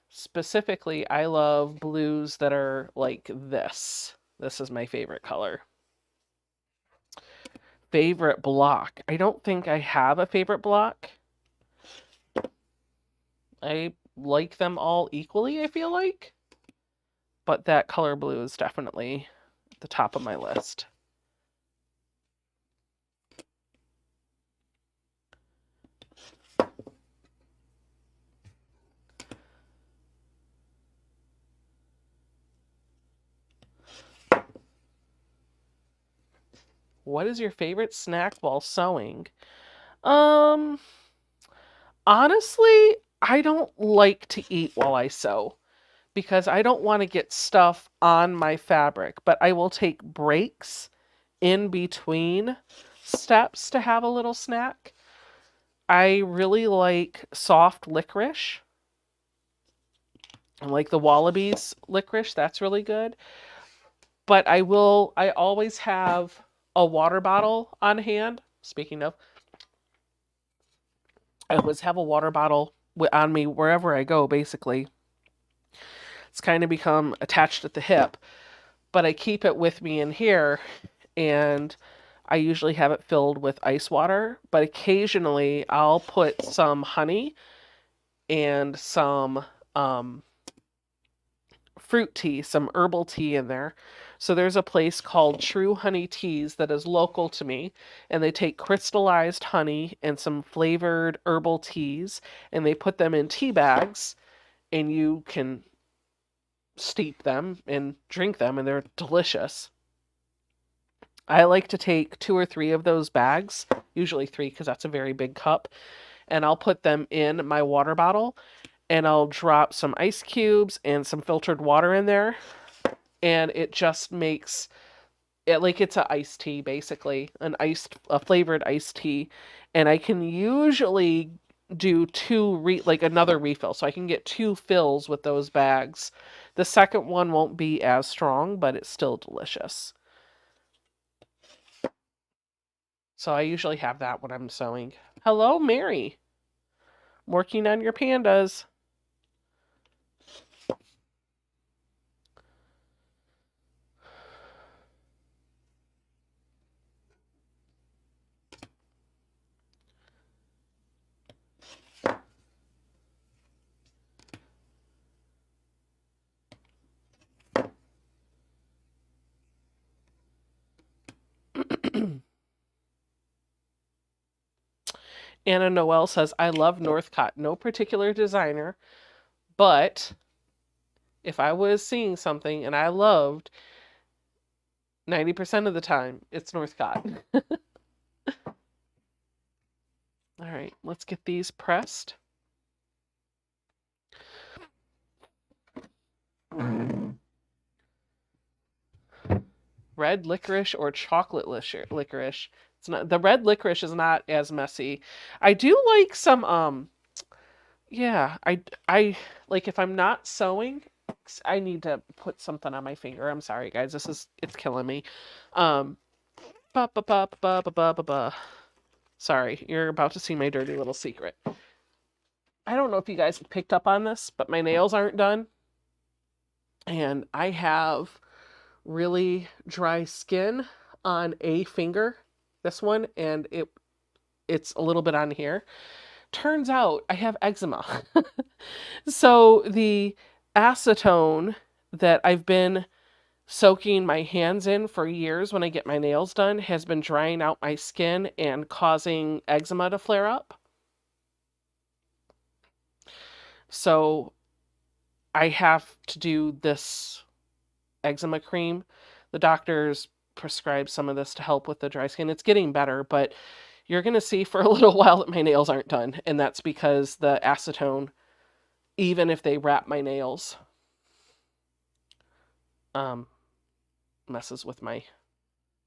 Specifically, I love blues that are like this. This is my favorite color. Favorite block. I don't think I have a favorite block. I like them all equally, I feel like. But that color blue is definitely at the top of my list. What is your favorite snack while sewing? Honestly, I don't like to eat while I sew because I don't want to get stuff on my fabric, but I will take breaks in between steps to have a little snack. I really like soft licorice. I like the Wallabies licorice. That's really good. But I always have a water bottle on hand. Speaking of, I always have a water bottle on me wherever I go, basically. It's kind of become attached at the hip, but I keep it with me in here, and I usually have it filled with ice water, but occasionally I'll put some honey and some fruit tea, some herbal tea in there. So there's a place called True Honey Teas that is local to me, and they take crystallized honey and some flavored herbal teas, and they put them in tea bags, and you can steep them and drink them, and they're delicious. I like to take 2 or 3 of those bags, usually 3 because that's a very big cup, and I'll put them in my water bottle, and I'll drop some ice cubes and some filtered water in there, and it just makes it like it's an iced tea, basically, a flavored iced tea, and I can usually do another refill, so I can get 2 fills with those bags. The second one won't be as strong, but it's still delicious. So I usually have that when I'm sewing. Hello, Mary. Working on your pandas. Anna Noel says, I love Northcott. No particular designer, but if I was seeing something and I loved, 90% of the time, it's Northcott. All right, let's get these pressed. Red licorice or chocolate licorice? It's not, the red licorice is not as messy. I do like some yeah, I like if I'm not sewing, I need to put something on my finger. I'm sorry guys. It's killing me. Um ba ba ba ba ba ba ba ba. Sorry, you're about to see my dirty little secret. I don't know if you guys picked up on this, but my nails aren't done. And I have really dry skin on a finger, this one, and it's a little bit on here. Turns out I have eczema. So the acetone that I've been soaking my hands in for years when I get my nails done has been drying out my skin and causing eczema to flare up. So I have to do this eczema cream. The doctors prescribed some of this to help with the dry skin. It's getting better, but you're going to see for a little while that my nails aren't done. And that's because the acetone, even if they wrap my nails, messes with my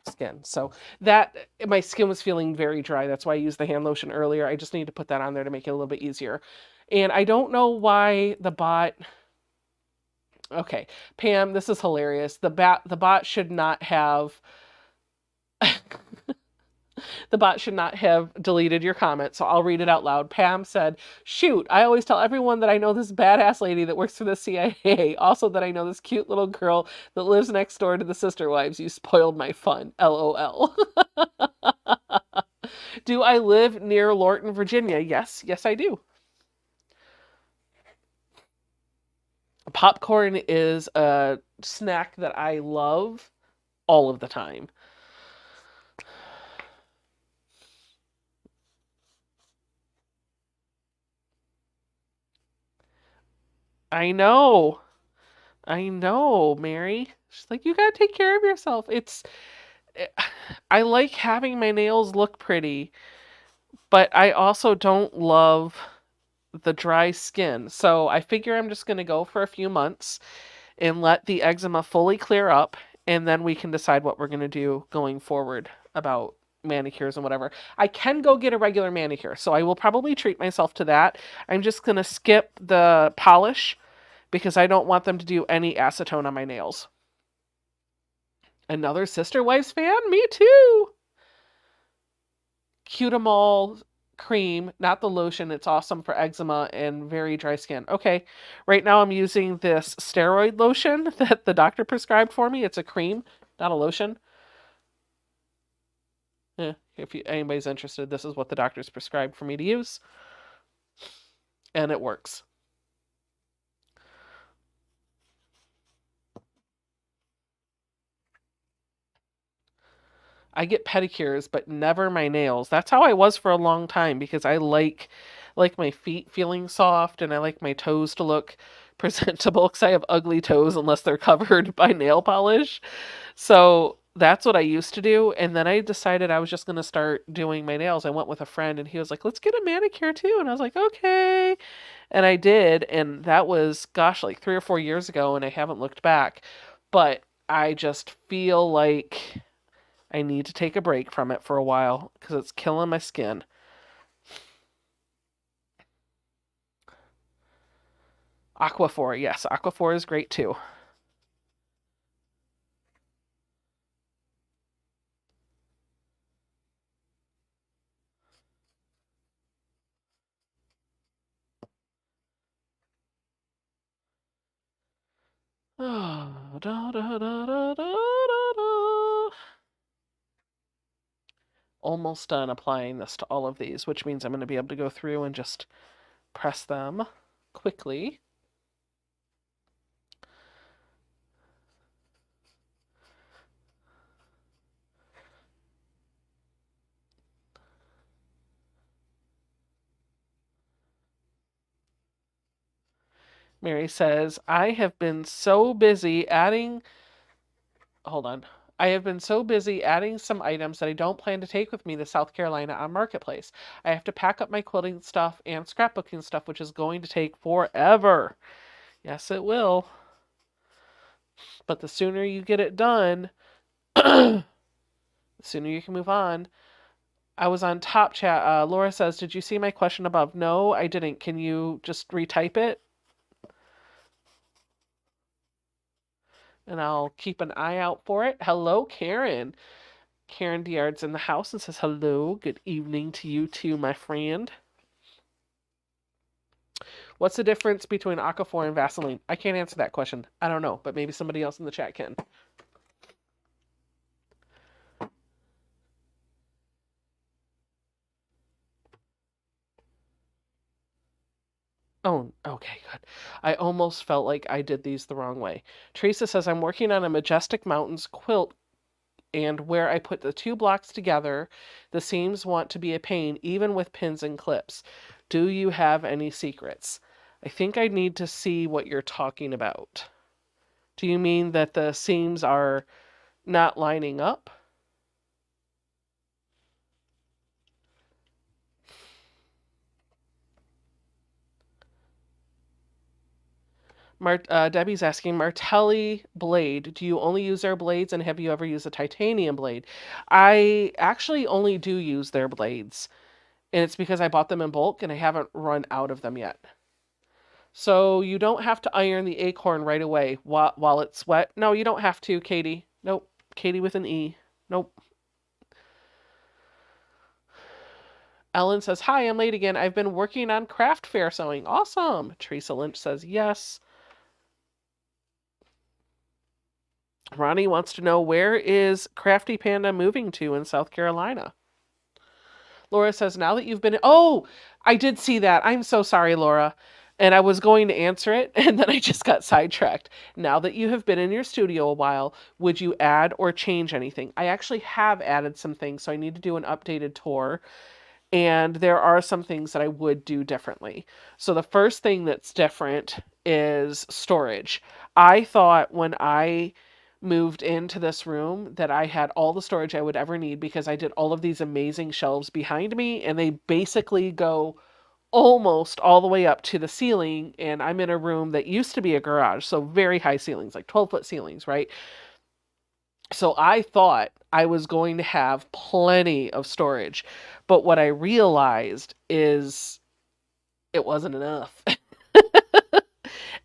skin. So that my skin was feeling very dry. That's why I used the hand lotion earlier. I just need to put that on there to make it a little bit easier. And I don't know why the bot. Okay, Pam, this is hilarious. The bot should not have the bot should not have deleted your comment, so I'll read it out loud. Pam said, "Shoot, I always tell everyone that I know this badass lady that works for the CIA. Also that I know this cute little girl that lives next door to the sister wives. You spoiled my fun. LOL." Do I live near Lorton, Virginia? Yes, I do. Popcorn is a snack that I love all of the time. I know. Mary. She's like, you gotta take care of yourself. I like having my nails look pretty, but I also don't love the dry skin. So I figure I'm just gonna go for a few months and let the eczema fully clear up, and then we can decide what we're gonna do going forward about manicures and whatever. I can go get a regular manicure, so I will probably treat myself to that. I'm just gonna skip the polish because I don't want them to do any acetone on my nails. Another Sister Wives fan? Me too! Cutamol cream, not the lotion. It's awesome for eczema and very dry skin. Okay, right now I'm using this steroid lotion that the doctor prescribed for me. It's a cream, not a lotion. If anybody's interested, this is what the doctor's prescribed for me to use. And it works. I get pedicures, but never my nails. That's how I was for a long time because I like my feet feeling soft and I like my toes to look presentable because I have ugly toes unless they're covered by nail polish. So that's what I used to do. And then I decided I was just going to start doing my nails. I went with a friend and he was like, let's get a manicure too. And I was like, okay. And I did. And that was, gosh, like 3 or 4 years ago. And I haven't looked back. But I just feel like I need to take a break from it for a while because it's killing my skin. Aquaphor, yes, Aquaphor is great too. Oh, da, da, da, da, da, da. Almost done applying this to all of these, which means I'm going to be able to go through and just press them quickly. Mary says, I have been so busy adding. Hold on. I have been so busy adding some items that I don't plan to take with me to South Carolina on Marketplace. I have to pack up my quilting stuff and scrapbooking stuff, which is going to take forever. Yes, it will. But the sooner you get it done, the sooner you can move on. I was on top chat. Laura says, did you see my question above? No, I didn't. Can you just retype it? And I'll keep an eye out for it. Hello, Karen. Karen Diard's in the house and says, hello, good evening to you too, my friend. What's the difference between Aquaphor and Vaseline? I can't answer that question. I don't know, but maybe somebody else in the chat can. Oh, okay, good. I almost felt like I did these the wrong way. Teresa says, I'm working on a Majestic Mountains quilt, and where I put the two blocks together, the seams want to be a pain, even with pins and clips. Do you have any secrets? I think I need to see what you're talking about. Do you mean that the seams are not lining up? Debbie's asking, Martelli blade, do you only use their blades, and have you ever used a titanium blade? I actually only do use their blades, and it's because I bought them in bulk and I haven't run out of them yet. So you don't have to iron the Acorn right away while it's wet. No, you don't have to, Katie. Nope. Katie with an E. Nope. Ellen says, hi, I'm late again. I've been working on craft fair sewing. Awesome. Teresa Lynch says, yes. Ronnie wants to know, where is Crafty Panda moving to in South Carolina? Laura says, now that you've been... Oh, I did see that. I'm so sorry, Laura. And I was going to answer it, and then I just got sidetracked. Now that you have been in your studio a while, would you add or change anything? I actually have added some things, so I need to do an updated tour. And there are some things that I would do differently. So the first thing that's different is storage. I thought when I moved into this room that I had all the storage I would ever need because I did all of these amazing shelves behind me, and they basically go almost all the way up to the ceiling, and I'm in a room that used to be a garage, so very high ceilings, like 12-foot ceilings, right? So I thought I was going to have plenty of storage, but what I realized is it wasn't enough.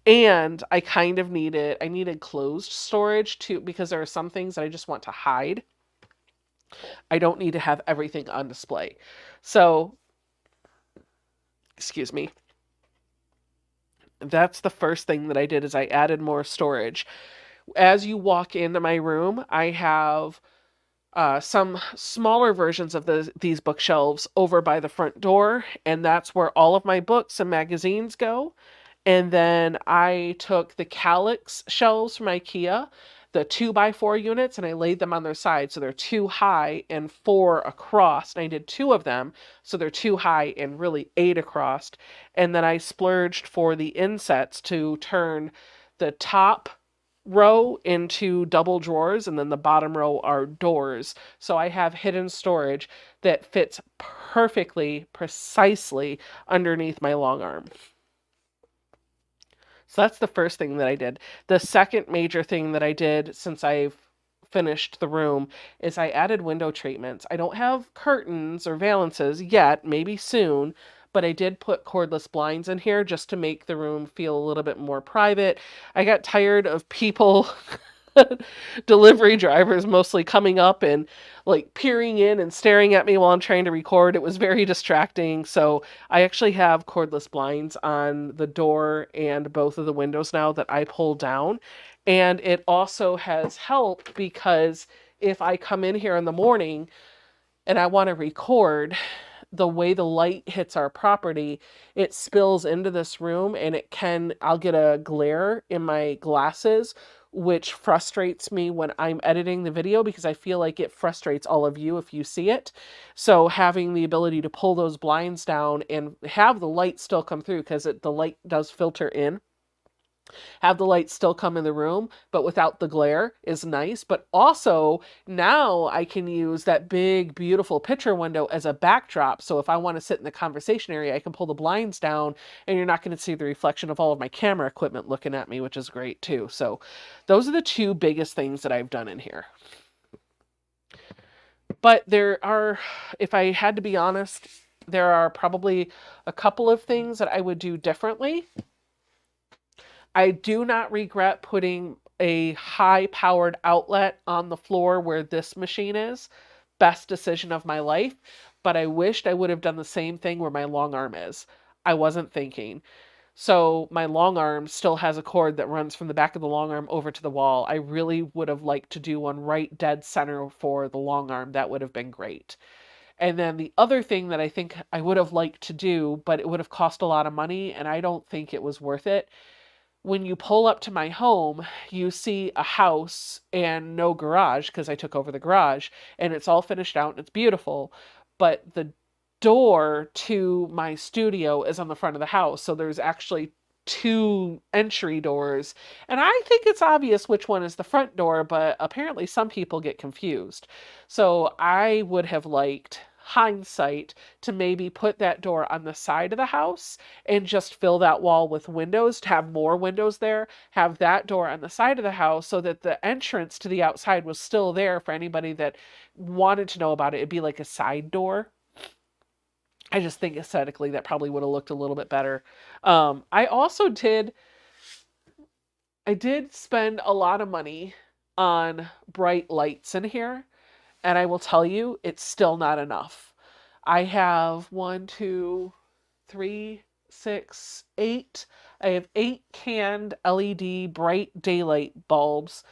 And I kind of needed closed storage too, because there are some things that I just want to hide. I don't need to have everything on display. So, excuse me. That's the first thing that I did, is I added more storage. As you walk into my room, I have some smaller versions of these bookshelves over by the front door, and that's where all of my books and magazines go. And then I took the Calyx shelves from IKEA, the 2x4 units, and I laid them on their side. So they're 2 high and 4 across. And I did 2 of them. So they're 2 high and really 8 across. And then I splurged for the insets to turn the top row into double drawers, and then the bottom row are doors. So I have hidden storage that fits perfectly, precisely underneath my long arm. So that's the first thing that I did. The second major thing that I did since I've finished the room is I added window treatments. I don't have curtains or valances yet, maybe soon, but I did put cordless blinds in here just to make the room feel a little bit more private. I got tired of people delivery drivers mostly coming up and like peering in and staring at me while I'm trying to record. It was very distracting. So I actually have cordless blinds on the door and both of the windows now that I pull down. And it also has helped because if I come in here in the morning and I want to record, the way the light hits our property, it spills into this room, and I'll get a glare in my glasses, which frustrates me when I'm editing the video because I feel like it frustrates all of you if you see it. So having the ability to pull those blinds down and have the light still come through, because the light does filter in, have the light still come in the room, but without the glare, is nice. But also now I can use that big, beautiful picture window as a backdrop. So if I want to sit in the conversation area, I can pull the blinds down and you're not going to see the reflection of all of my camera equipment looking at me, which is great too. So those are the two biggest things that I've done in here. But there are, if I had to be honest, there are probably a couple of things that I would do differently. I do not regret putting a high-powered outlet on the floor where this machine is. Best decision of my life. But I wished I would have done the same thing where my long arm is. I wasn't thinking. So my long arm still has a cord that runs from the back of the long arm over to the wall. I really would have liked to do one right dead center for the long arm. That would have been great. And then the other thing that I think I would have liked to do, but it would have cost a lot of money, and I don't think it was worth it. When you pull up to my home, you see a house and no garage because I took over the garage, and it's all finished out and it's beautiful. But the door to my studio is on the front of the house. So there's actually two entry doors. And I think it's obvious which one is the front door, but apparently some people get confused. So I would have liked hindsight to maybe put that door on the side of the house and just fill that wall with windows, to have more windows there, have that door on the side of the house so that the entrance to the outside was still there for anybody that wanted to know about it. It'd be like a side door. I just think aesthetically that probably would have looked a little bit better. I did spend a lot of money on bright lights in here, and I will tell you, it's still not enough. I have 1, 2, 3, 6, 8. I have 8 canned LED bright daylight bulbs,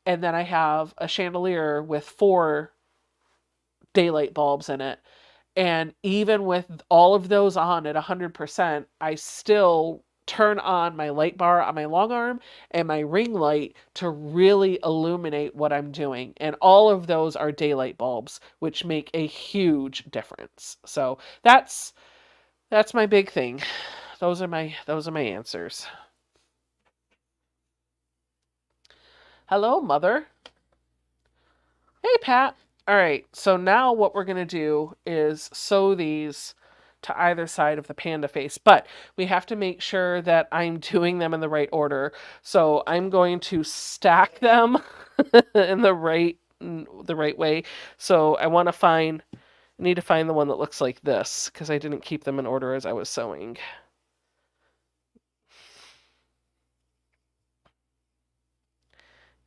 and then I have a chandelier with 4 daylight bulbs in it. And even with all of those on at 100%, I still turn on my light bar on my long arm and my ring light to really illuminate what I'm doing. And all of those are daylight bulbs, which make a huge difference. So that's my big thing. Those are my answers. Hello, Mother. Hey, Pat. All right, so now what we're going to do is sew these to either side of the panda face, but we have to make sure that I'm doing them in the right order. So I'm going to stack them in the right way. So I need to find the one that looks like this because I didn't keep them in order as I was sewing.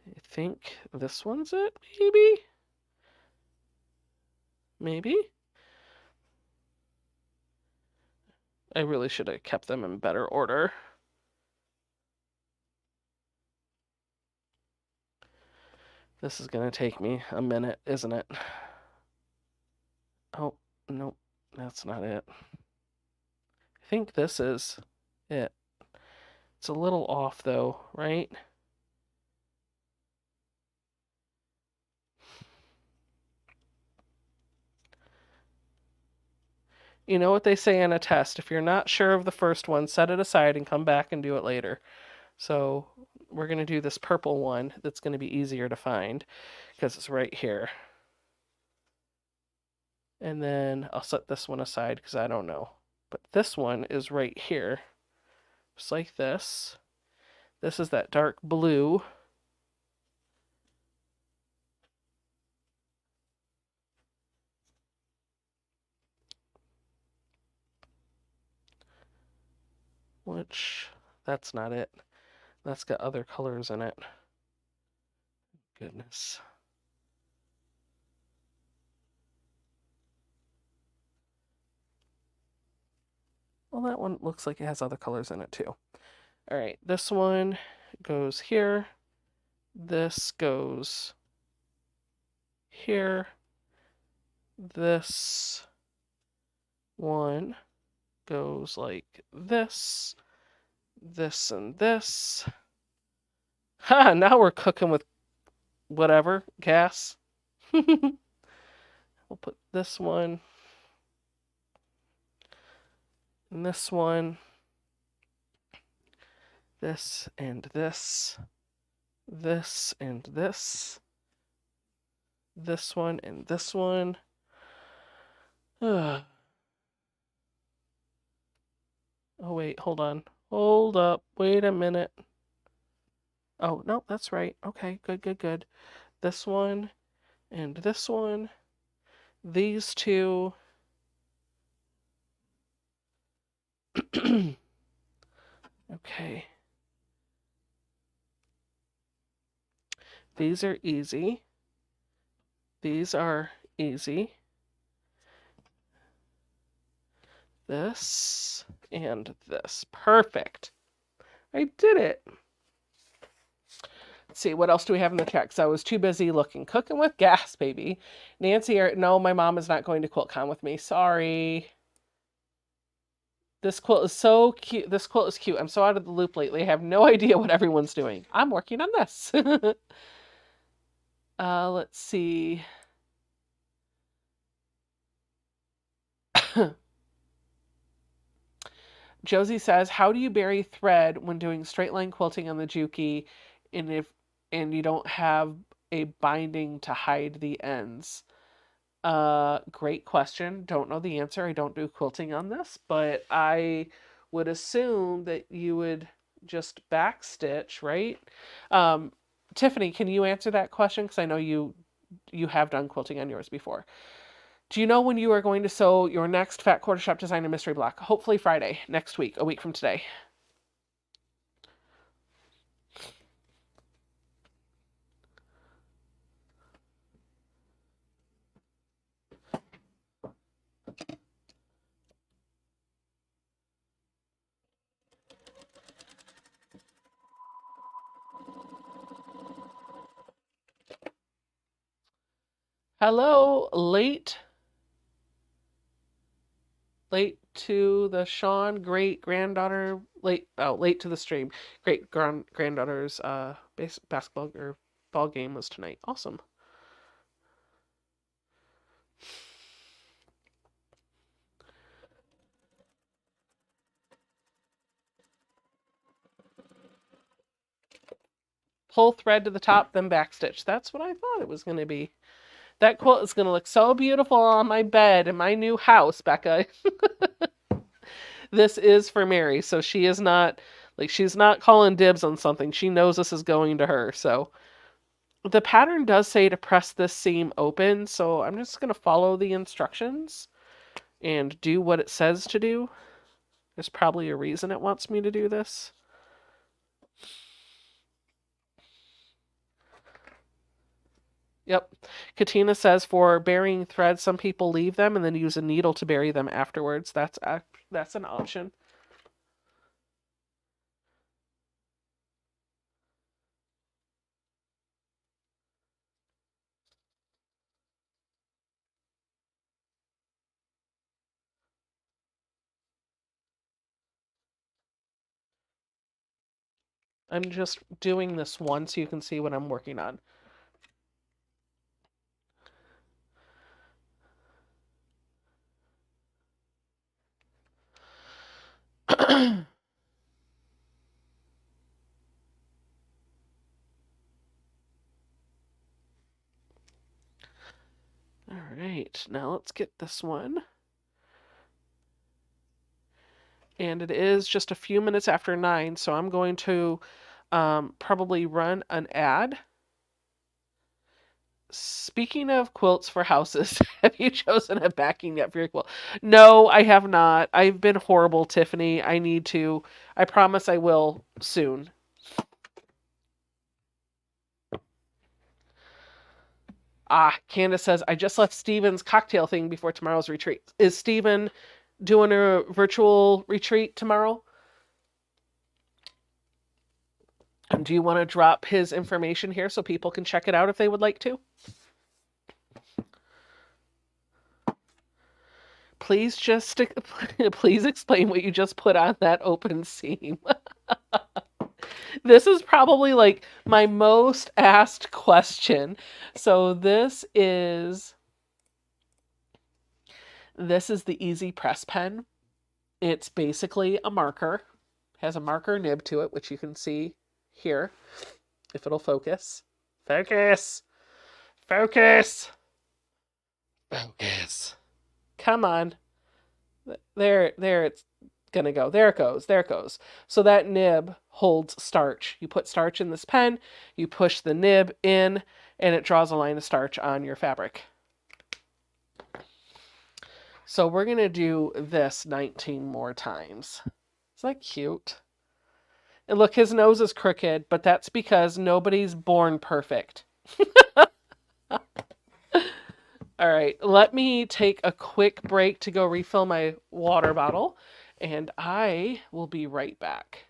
I think this one's it, maybe? Maybe? I really should have kept them in better order. This is going to take me a minute, isn't it? Oh, nope, that's not it. I think this is it. It's a little off though, right? You know what they say in a test, if you're not sure of the first one, set it aside and come back and do it later. So we're going to do this purple one that's going to be easier to find because it's right here. And then I'll set this one aside because I don't know. But this one is right here. Just like this. This is that dark blue. Which, that's not it. That's got other colors in it. Goodness. Well, that one looks like it has other colors in it too. All right, this one goes here. This goes here. This one goes like this. This and this. Ha! Now we're cooking with whatever, gas. We'll put this one and this one. This and this. This and this. This one and this one. Oh, wait, hold on. Hold up. Wait a minute. Oh, no, that's right. Okay, good. This one and this one. These two. Okay. These are easy. These are easy. This and this. Perfect. I did it. Let's see, what else do we have in the chat? 'Cause I was too busy looking. Cooking with gas, baby. Nancy, no, my mom is not going to QuiltCon with me. Sorry. This quilt is so cute. This quilt is cute. I'm so out of the loop lately. I have no idea what everyone's doing. I'm working on this. Let's see. Josie says, how do you bury thread when doing straight line quilting on the Juki and you don't have a binding to hide the ends? Great question. Don't know the answer. I don't do quilting on this, but I would assume that you would just backstitch, right? Tiffany, can you answer that question? Because I know you have done quilting on yours before. Do you know when you are going to sew your next Fat Quarter Shop Designer mystery block? Hopefully Friday, next week, a week from today. Hello, late to the Sean great granddaughter, late to the stream. Great granddaughter's basketball or ball game was tonight. Awesome. Pull thread to the top, then backstitch. That's what I thought it was going to be. That quilt is going to look so beautiful on my bed in my new house, Becca. This is for Mary, so she is not, like, she's not calling dibs on something. She knows this is going to her, so. The pattern does say to press this seam open, so I'm just going to follow the instructions and do what it says to do. There's probably a reason it wants me to do this. Yep. Katina says for burying threads, some people leave them and then use a needle to bury them afterwards. That's an option. I'm just doing this one so you can see what I'm working on. All right, now let's get this one. And it is just a few minutes after 9, so I'm going to probably run an ad. Speaking of quilts for houses, have you chosen a backing yet for your quilt? No, I have not. I've been horrible, Tiffany. I need to. I promise I will soon. Candace says, I just left Steven's cocktail thing before tomorrow's retreat. Is Steven doing a virtual retreat tomorrow? And do you want to drop his information here so people can check it out if they would like to? Please please explain what you just put on that open seam. This is probably like my most asked question. So this is the Easy Press pen. It's basically a marker. It has a marker nib to it, which you can see here, if it'll focus. Focus! Focus! Focus! Come on. There it's gonna go. There it goes. There it goes. So that nib holds starch. You put starch in this pen, you push the nib in, and it draws a line of starch on your fabric. So we're going to do this 19 more times. Is that cute? And look, his nose is crooked, but that's because nobody's born perfect. All right, let me take a quick break to go refill my water bottle, and I will be right back.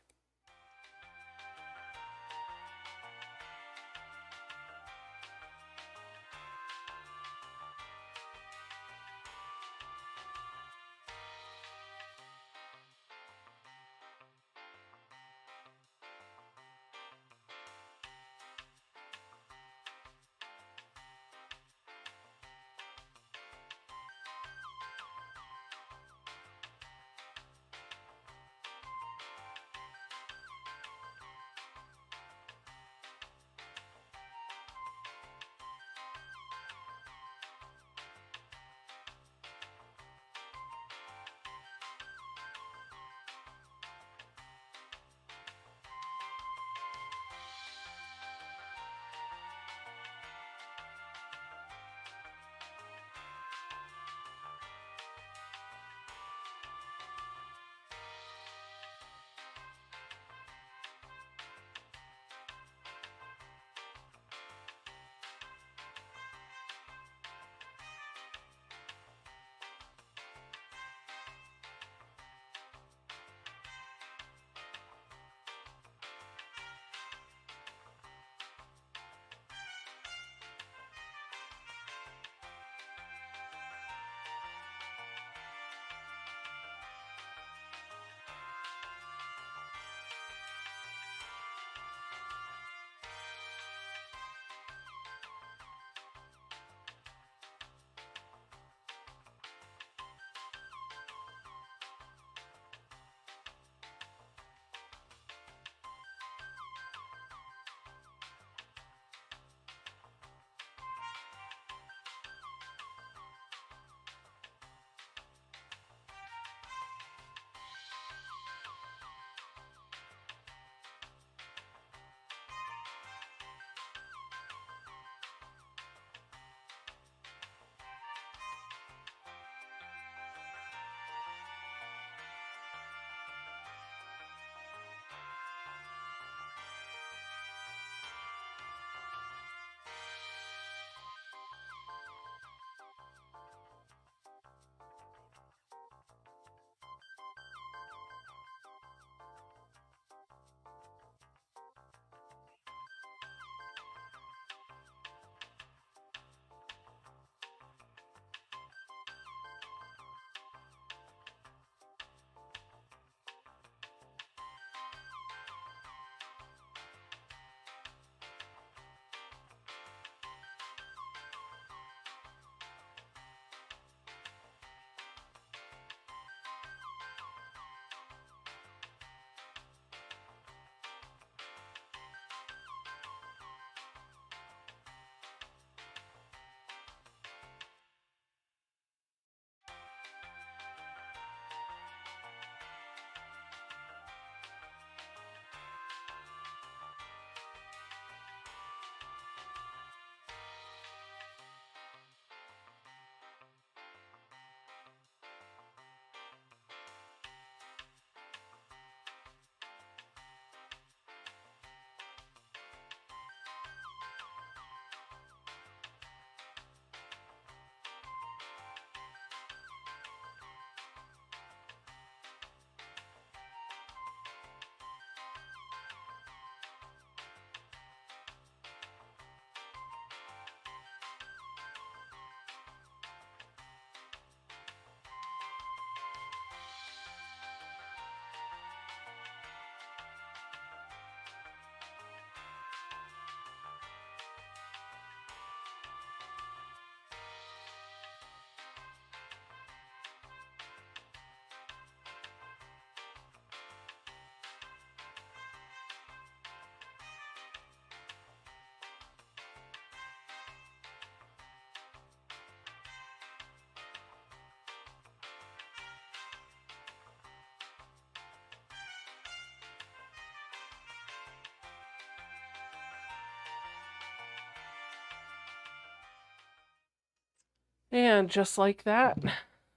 And just like that,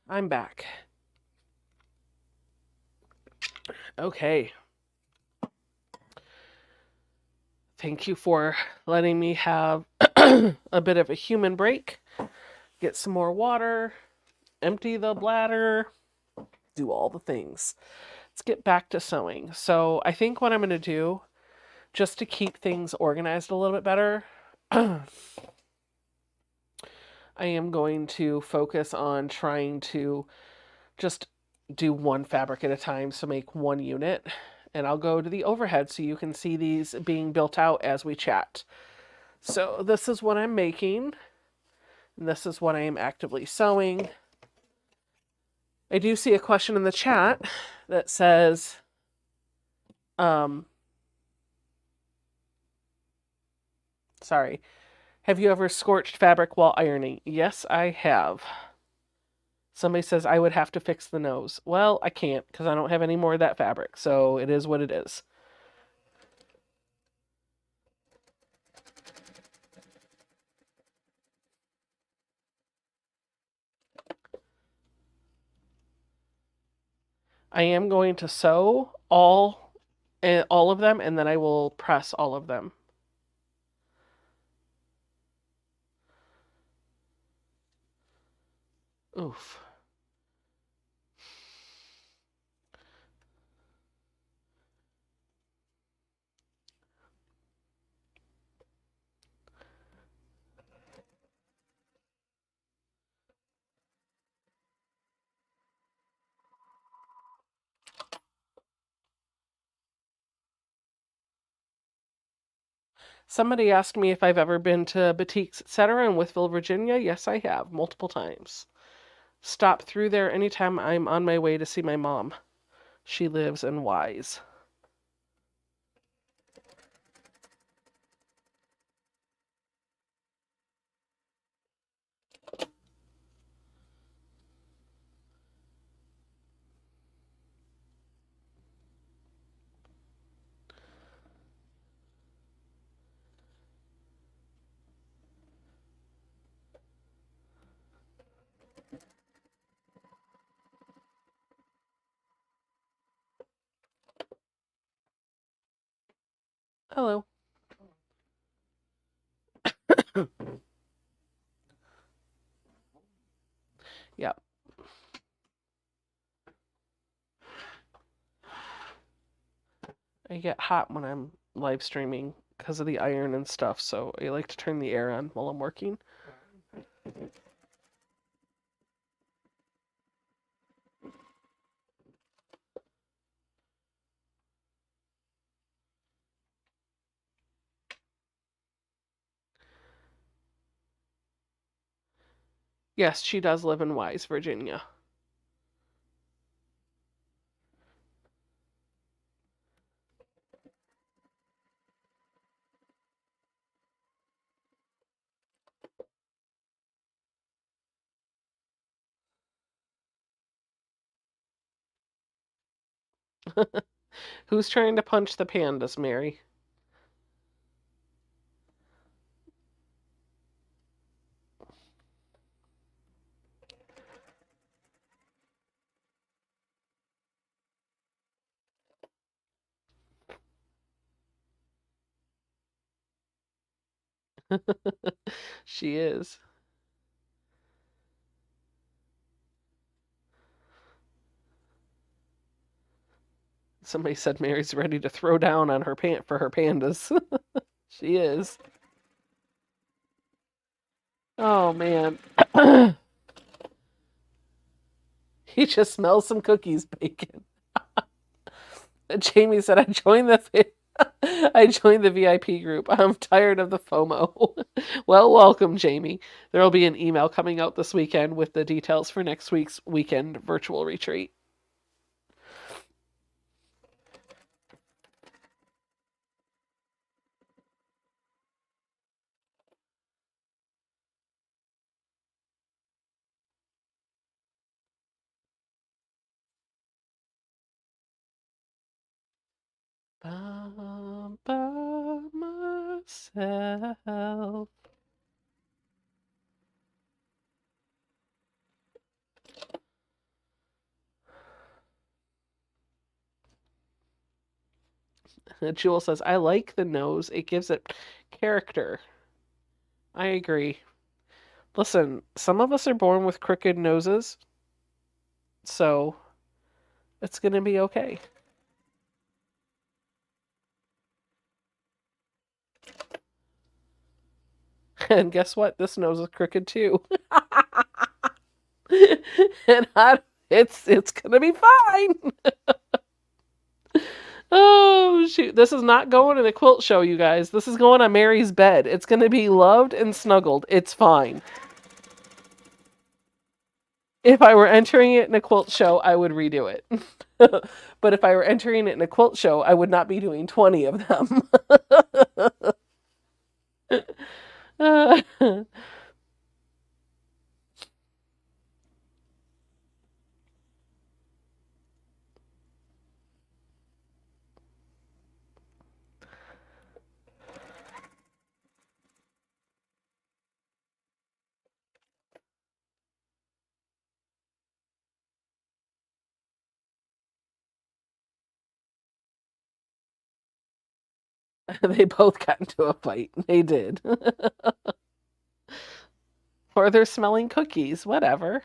I'm back. Okay. Thank you for letting me have a bit of a human break. Get some more water, empty the bladder, do all the things. Let's get back to sewing. So I think what I'm going to do, just to keep things organized a little bit better, I am going to focus on trying to just do one fabric at a time, so make one unit. And I'll go to the overhead so you can see these being built out as we chat. So this is what I'm making. And this is what I am actively sewing. I do see a question in the chat that says, sorry, have you ever scorched fabric while ironing? Yes, I have. Somebody says I would have to fix the nose. Well, I can't because I don't have any more of that fabric. So it is what it is. I am going to sew all of them, and then I will press all of them. Oof. Somebody asked me if I've ever been to boutiques, etc. in Wytheville, Virginia. Yes, I have, multiple times. Stop through there anytime I'm on my way to see my mom. She lives in Wise. Hello. Yeah. I get hot when I'm live streaming because of the iron and stuff, so I like to turn the air on while I'm working. Yes, she does live in Wise, Virginia. Who's trying to punch the pandas, Mary? She is. Somebody said Mary's ready to throw down on her for her pandas. She is. Oh man. He just smells some cookies baking. Jamie said I joined the VIP group. I'm tired of the FOMO. Well, welcome, Jamie. There will be an email coming out this weekend with the details for next week's weekend virtual retreat. By myself. Jewel says, I like the nose. It gives it character. I agree. Listen, some of us are born with crooked noses, so it's going to be okay. And guess what? This nose is crooked too. And it's going to be fine. Oh, shoot. This is not going in a quilt show, you guys. This is going on Mary's bed. It's going to be loved and snuggled. It's fine. If I were entering it in a quilt show, I would redo it. But if I were entering it in a quilt show, I would not be doing 20 of them. They both got into a fight. They did. Or they're smelling cookies, whatever.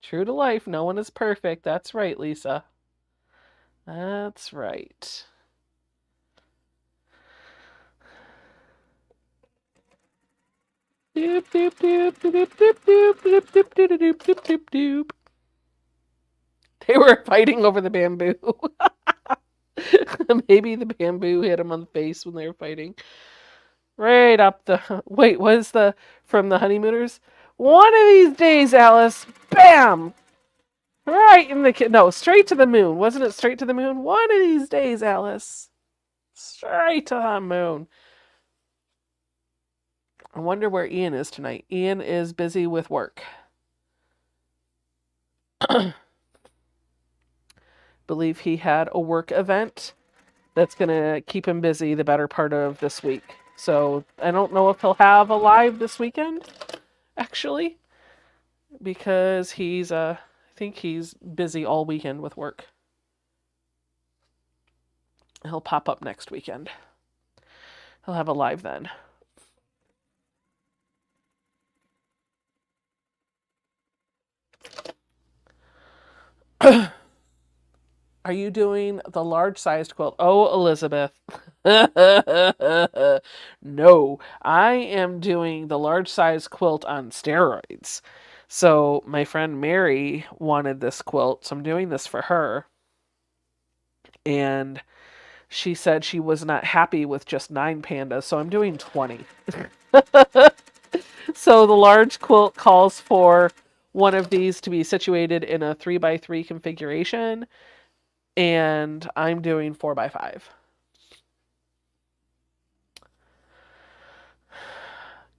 True to life, no one is perfect. That's right, Lisa. That's right. Doop doop doop doop doop doop doop doop doop doop doop doop doop. They were fighting over the bamboo. Maybe the bamboo hit him on the face when they were fighting. Right up the... Wait, was the... From the honeymooners? One of these days, Alice, bam! Right in the... No, straight to the moon. Wasn't it straight to the moon? One of these days, Alice. Straight to the moon. I wonder where Ian is tonight. Ian is busy with work. Believe he had a work event that's going to keep him busy the better part of this week. So I don't know if he'll have a live this weekend, actually, because I think he's busy all weekend with work. He'll pop up next weekend. He'll have a live then. Are you doing the large-sized quilt? Oh, Elizabeth. No, I am doing the large-sized quilt on steroids. So my friend Mary wanted this quilt, so I'm doing this for her. And she said she was not happy with just 9 pandas, so I'm doing 20. So the large quilt calls for one of these to be situated in a 3x3 configuration, and I'm doing 4x5.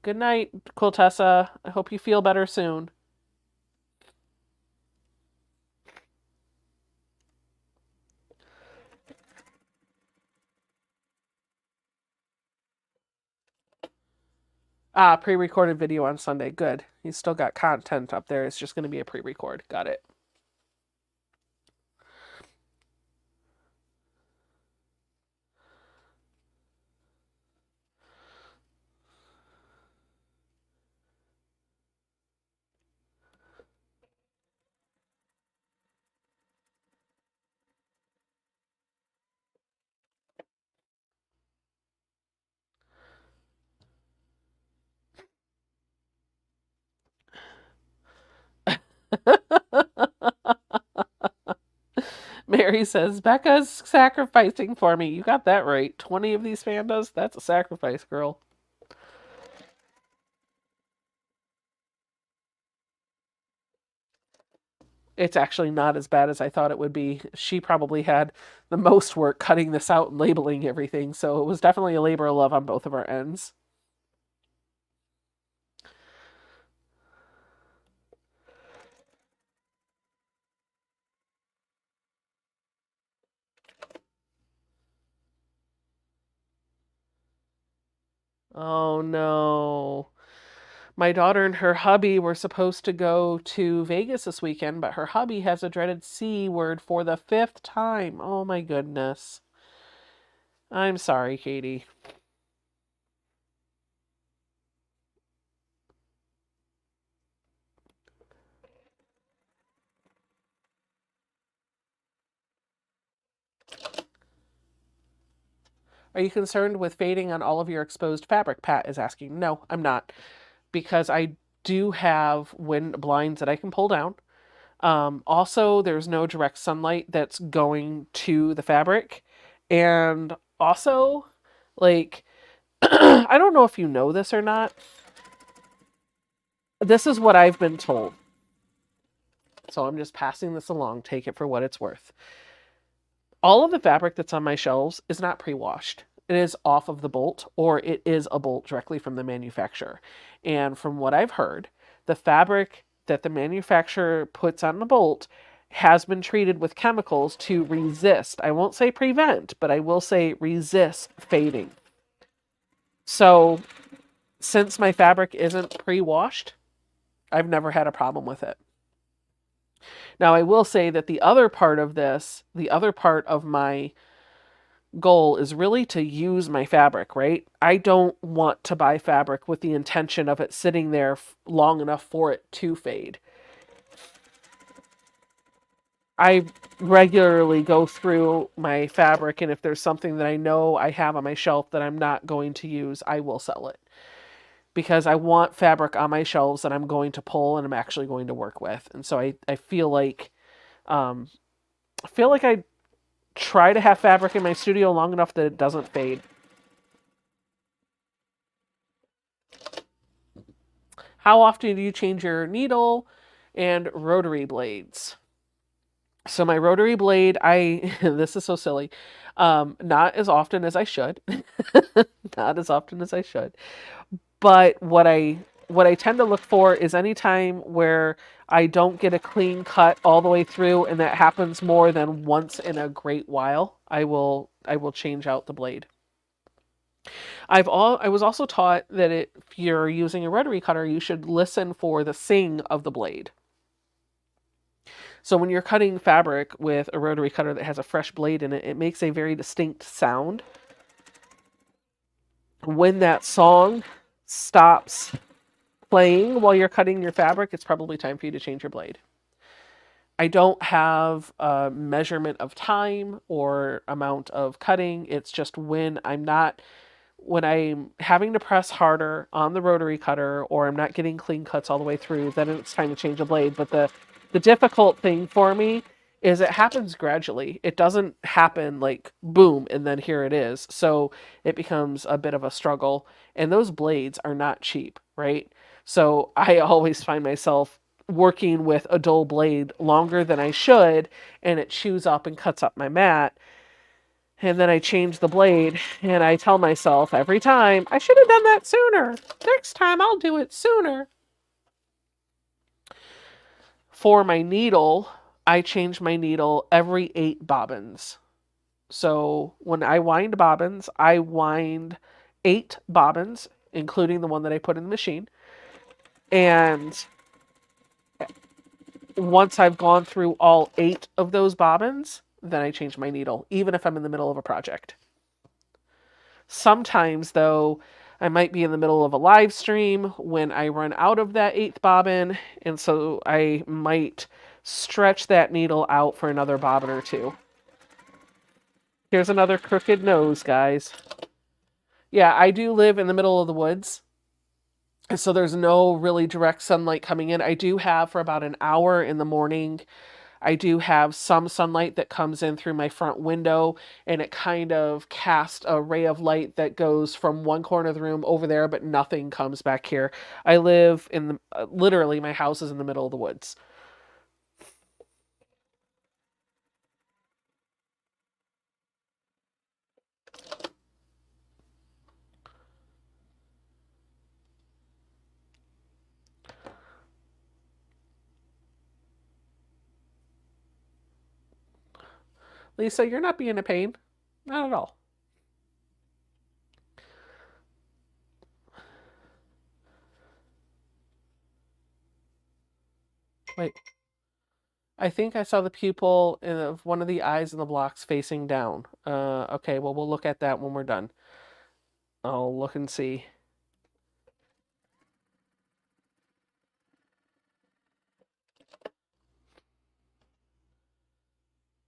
Good night, Quiltessa. I hope you feel better soon. Ah, pre-recorded video on Sunday. Good. He's still got content up there. It's just going to be a pre-record. Got it. Mary says, Becca's sacrificing for me. You got that right. 20 of these pandas? That's a sacrifice, girl. It's actually not as bad as I thought it would be. She probably had the most work cutting this out and labeling everything, so it was definitely a labor of love on both of our ends. Oh no. My daughter and her hubby were supposed to go to Vegas this weekend, but her hubby has a dreaded C word for the fifth time. Oh my goodness. I'm sorry, Katie. Are you concerned with fading on all of your exposed fabric? Pat is asking. No, I'm not, because I do have wind blinds that I can pull down. Also, there's no direct sunlight that's going to the fabric. And also, like, I don't know if you know this or not. This is what I've been told. So I'm just passing this along. Take it for what it's worth. All of the fabric that's on my shelves is not pre-washed. It is off of the bolt, or it is a bolt directly from the manufacturer. And from what I've heard, the fabric that the manufacturer puts on the bolt has been treated with chemicals to resist, I won't say prevent, but I will say resist fading. So since my fabric isn't pre-washed, I've never had a problem with it. Now, I will say that the other part of this, the other part of my goal is really to use my fabric, right? I don't want to buy fabric with the intention of it sitting there long enough for it to fade. I regularly go through my fabric, and if there's something that I know I have on my shelf that I'm not going to use, I will sell it. Because I want fabric on my shelves that I'm going to pull and I'm actually going to work with. And so I feel like I try to have fabric in my studio long enough that it doesn't fade. How often do you change your needle and rotary blades? So my rotary blade, this is so silly. Not as often as I should. Not as often as I should. But what I tend to look for is any time where I don't get a clean cut all the way through, and that happens more than once in a great while, I will change out the blade. I was also taught that if you're using a rotary cutter, you should listen for the sing of the blade. So when you're cutting fabric with a rotary cutter that has a fresh blade in it, it makes a very distinct sound. When that song stops playing while you're cutting your fabric, it's probably time for you to change your blade. I don't have a measurement of time or amount of cutting. It's just when I'm having to press harder on the rotary cutter, or I'm not getting clean cuts all the way through, then it's time to change the blade. But the difficult thing for me is it happens gradually. It doesn't happen like boom and then here it is. So it becomes a bit of a struggle. And those blades are not cheap, right? So I always find myself working with a dull blade longer than I should, and it chews up and cuts up my mat. And then I change the blade, and I tell myself every time, I should have done that sooner. Next time I'll do it sooner. For my needle, I change my needle every 8 bobbins. So when I wind bobbins, I wind 8 bobbins, including the one that I put in the machine. And once I've gone through all 8 of those bobbins, then I change my needle, even if I'm in the middle of a project. Sometimes, though, I might be in the middle of a live stream when I run out of that 8th bobbin, and so I might stretch that needle out for another bobbin or 2. Here's another crooked nose, guys. Yeah, I do live in the middle of the woods, so there's no really direct sunlight coming in. I do have for about an hour in the morning. I do have some sunlight that comes in through my front window, and it kind of casts a ray of light that goes from one corner of the room over there, but nothing comes back here. I live in literally, my house is in the middle of the woods. Lisa, you're not being a pain. Not at all. Wait. I think I saw the pupil of one of the eyes in the blocks facing down. Okay, well, we'll look at that when we're done. I'll look and see.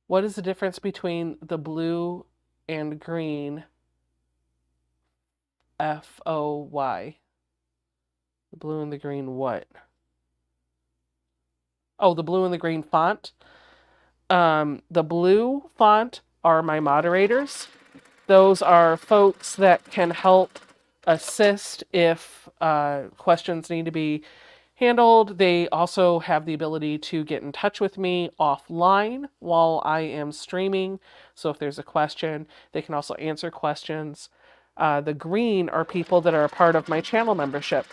What is the difference between the blue and green FOY? The blue and the green what? Oh, the blue and the green font. The blue font are my moderators. Those are folks that can help assist if questions need to be handled. They also have the ability to get in touch with me offline while I am streaming. So if there's a question, they can also answer questions. The green are people that are a part of my channel membership.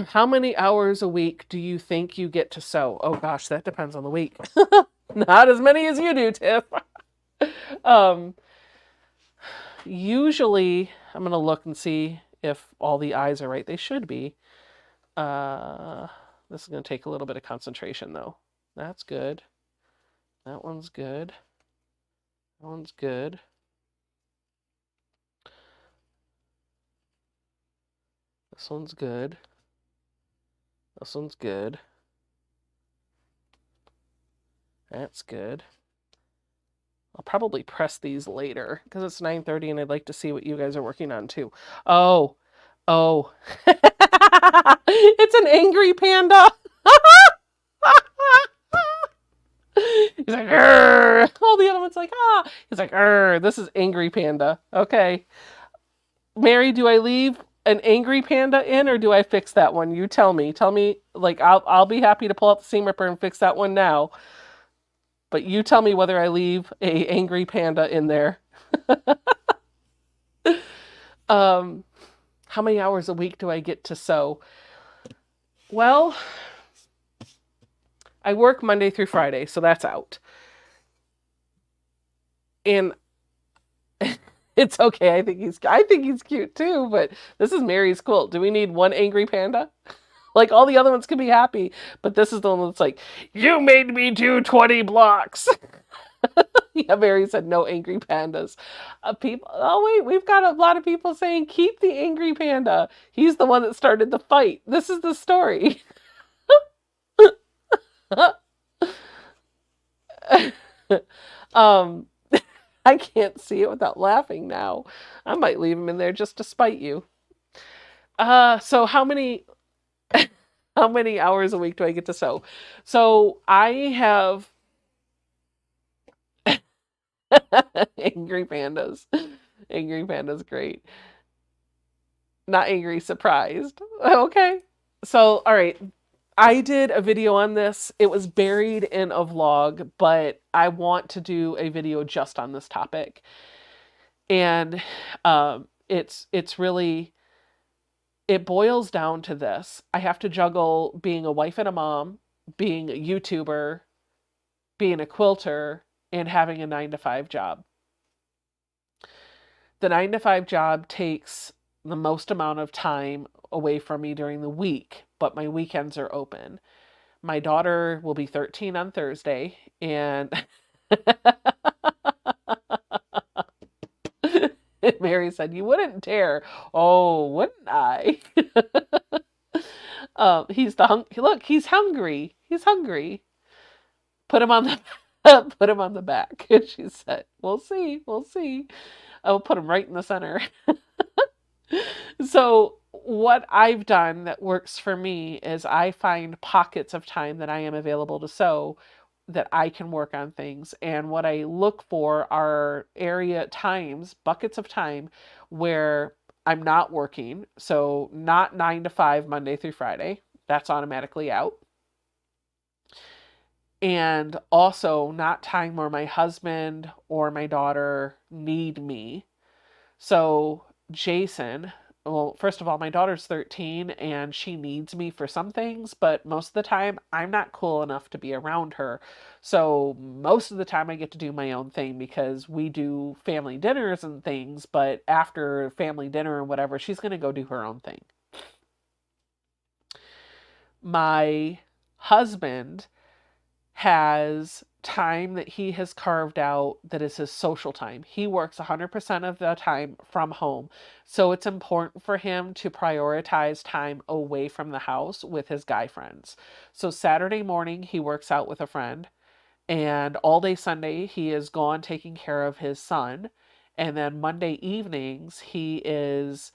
How many hours a week do you think you get to sew? Oh gosh, that depends on the week. Not as many as you do, Tiff. Usually, I'm going to look and see if all the eyes are right. They should be. This is going to take a little bit of concentration, though. That's good. That one's good. That one's good. This one's good. This one's good. That's good. I'll probably press these later because it's 9:30 and I'd like to see what you guys are working on too. Oh. It's an angry panda. He's like, "Grr." All the other one's like, ah. He's like, "Grr." This is angry panda. Okay. Mary, do I leave an angry panda in or do I fix that one? You tell me. Tell me, like, I'll be happy to pull out the seam ripper and fix that one now. But you tell me whether I leave a angry panda in there. How many hours a week do I get to sew? Well, I work Monday through Friday, so that's out. And it's okay. I think he's cute too, but this is Mary's quilt. Do we need one angry panda? Like all the other ones can be happy, but this is the one that's like, you made me do 20 blocks. Yeah, Mary said no angry pandas. People, oh wait, we've got a lot of people saying keep the angry panda. He's the one that started the fight. This is the story. I can't see it without laughing now. I might leave him in there just to spite you. So how many hours a week do I get to sew? So I have angry pandas. Angry pandas, great. Not angry, surprised. Okay. So, all right. I did a video on this. It was buried in a vlog, but I want to do a video just on this topic. And it's really, it boils down to this. I have to juggle being a wife and a mom, being a YouTuber, being a quilter, and having a 9-to-5 job. The 9-to-5 job takes the most amount of time away from me during the week, but my weekends are open. My daughter will be 13 on Thursday, and Mary said, you wouldn't dare. Oh, wouldn't I? Look, he's hungry. He's hungry. Put him on the back. And she said, we'll see. I'll put him right in the center. So what I've done that works for me is I find pockets of time that I am available to sew that I can work on things. And what I look for are buckets of time where I'm not working. So not 9 to 5 Monday through Friday. That's automatically out. And also not time where my husband or my daughter need me. So Jason, well, first of all, my daughter's 13 and she needs me for some things, but most of the time I'm not cool enough to be around her. So most of the time I get to do my own thing because we do family dinners and things, but after family dinner or whatever, she's going to go do her own thing. my husband has time that he has carved out that is his social time. He works 100% of the time from home. So it's important for him to prioritize time away from the house with his guy friends. So Saturday morning, he works out with a friend. And all day Sunday, he is gone taking care of his son. And then Monday evenings, he is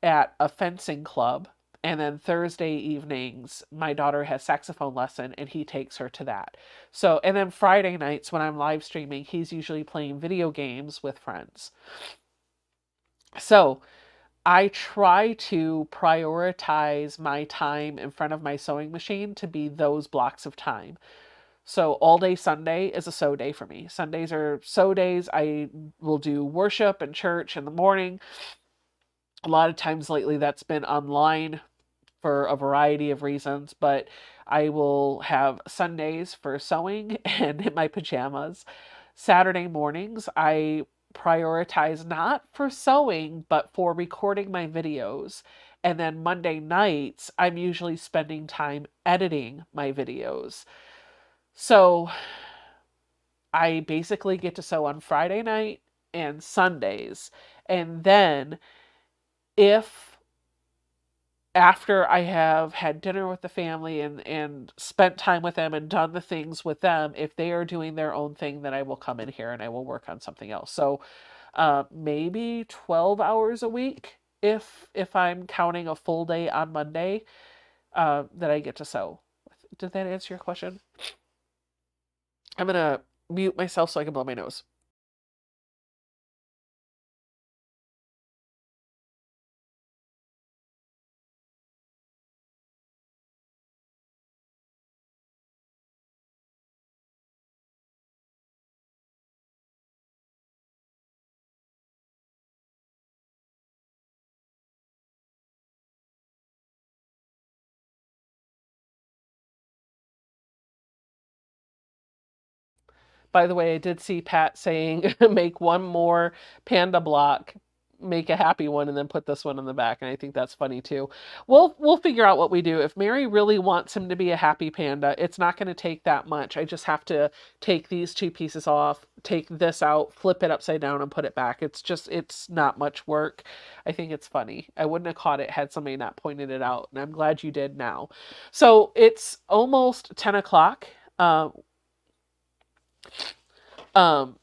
at a fencing club. And then Thursday evenings, my daughter has saxophone lesson and he takes her to that. So, and then Friday nights when I'm live streaming, he's usually playing video games with friends. So, I try to prioritize my time in front of my sewing machine to be those blocks of time. So all day Sunday is a sew day for me. Sundays are sew days. I will do worship and church in the morning. A lot of times lately that's been online for a variety of reasons, but I will have Sundays for sewing and in my pajamas. Saturday mornings, I prioritize not for sewing, but for recording my videos. And then Monday nights, I'm usually spending time editing my videos. So I basically get to sew on Friday night and Sundays. And then if after I have had dinner with the family and spent time with them and done the things with them, if they are doing their own thing, then I will come in here and I will work on something else. So maybe 12 hours a week if I'm counting a full day on Monday that I get to sew. Did that answer your question? I'm going to mute myself so I can blow my nose. By the way, I did see Pat saying make one more panda block, make a happy one, and then put this one in the back. And I think that's funny too. We'll figure out what we do. If Mary really wants him to be a happy panda, it's not going to take that much. I just have to take these two pieces off, take this out, flip it upside down, and put it back. It's not much work. I think it's funny. I wouldn't have caught it had somebody not pointed it out, and I'm glad you did now. So it's almost 10 o'clock. Um,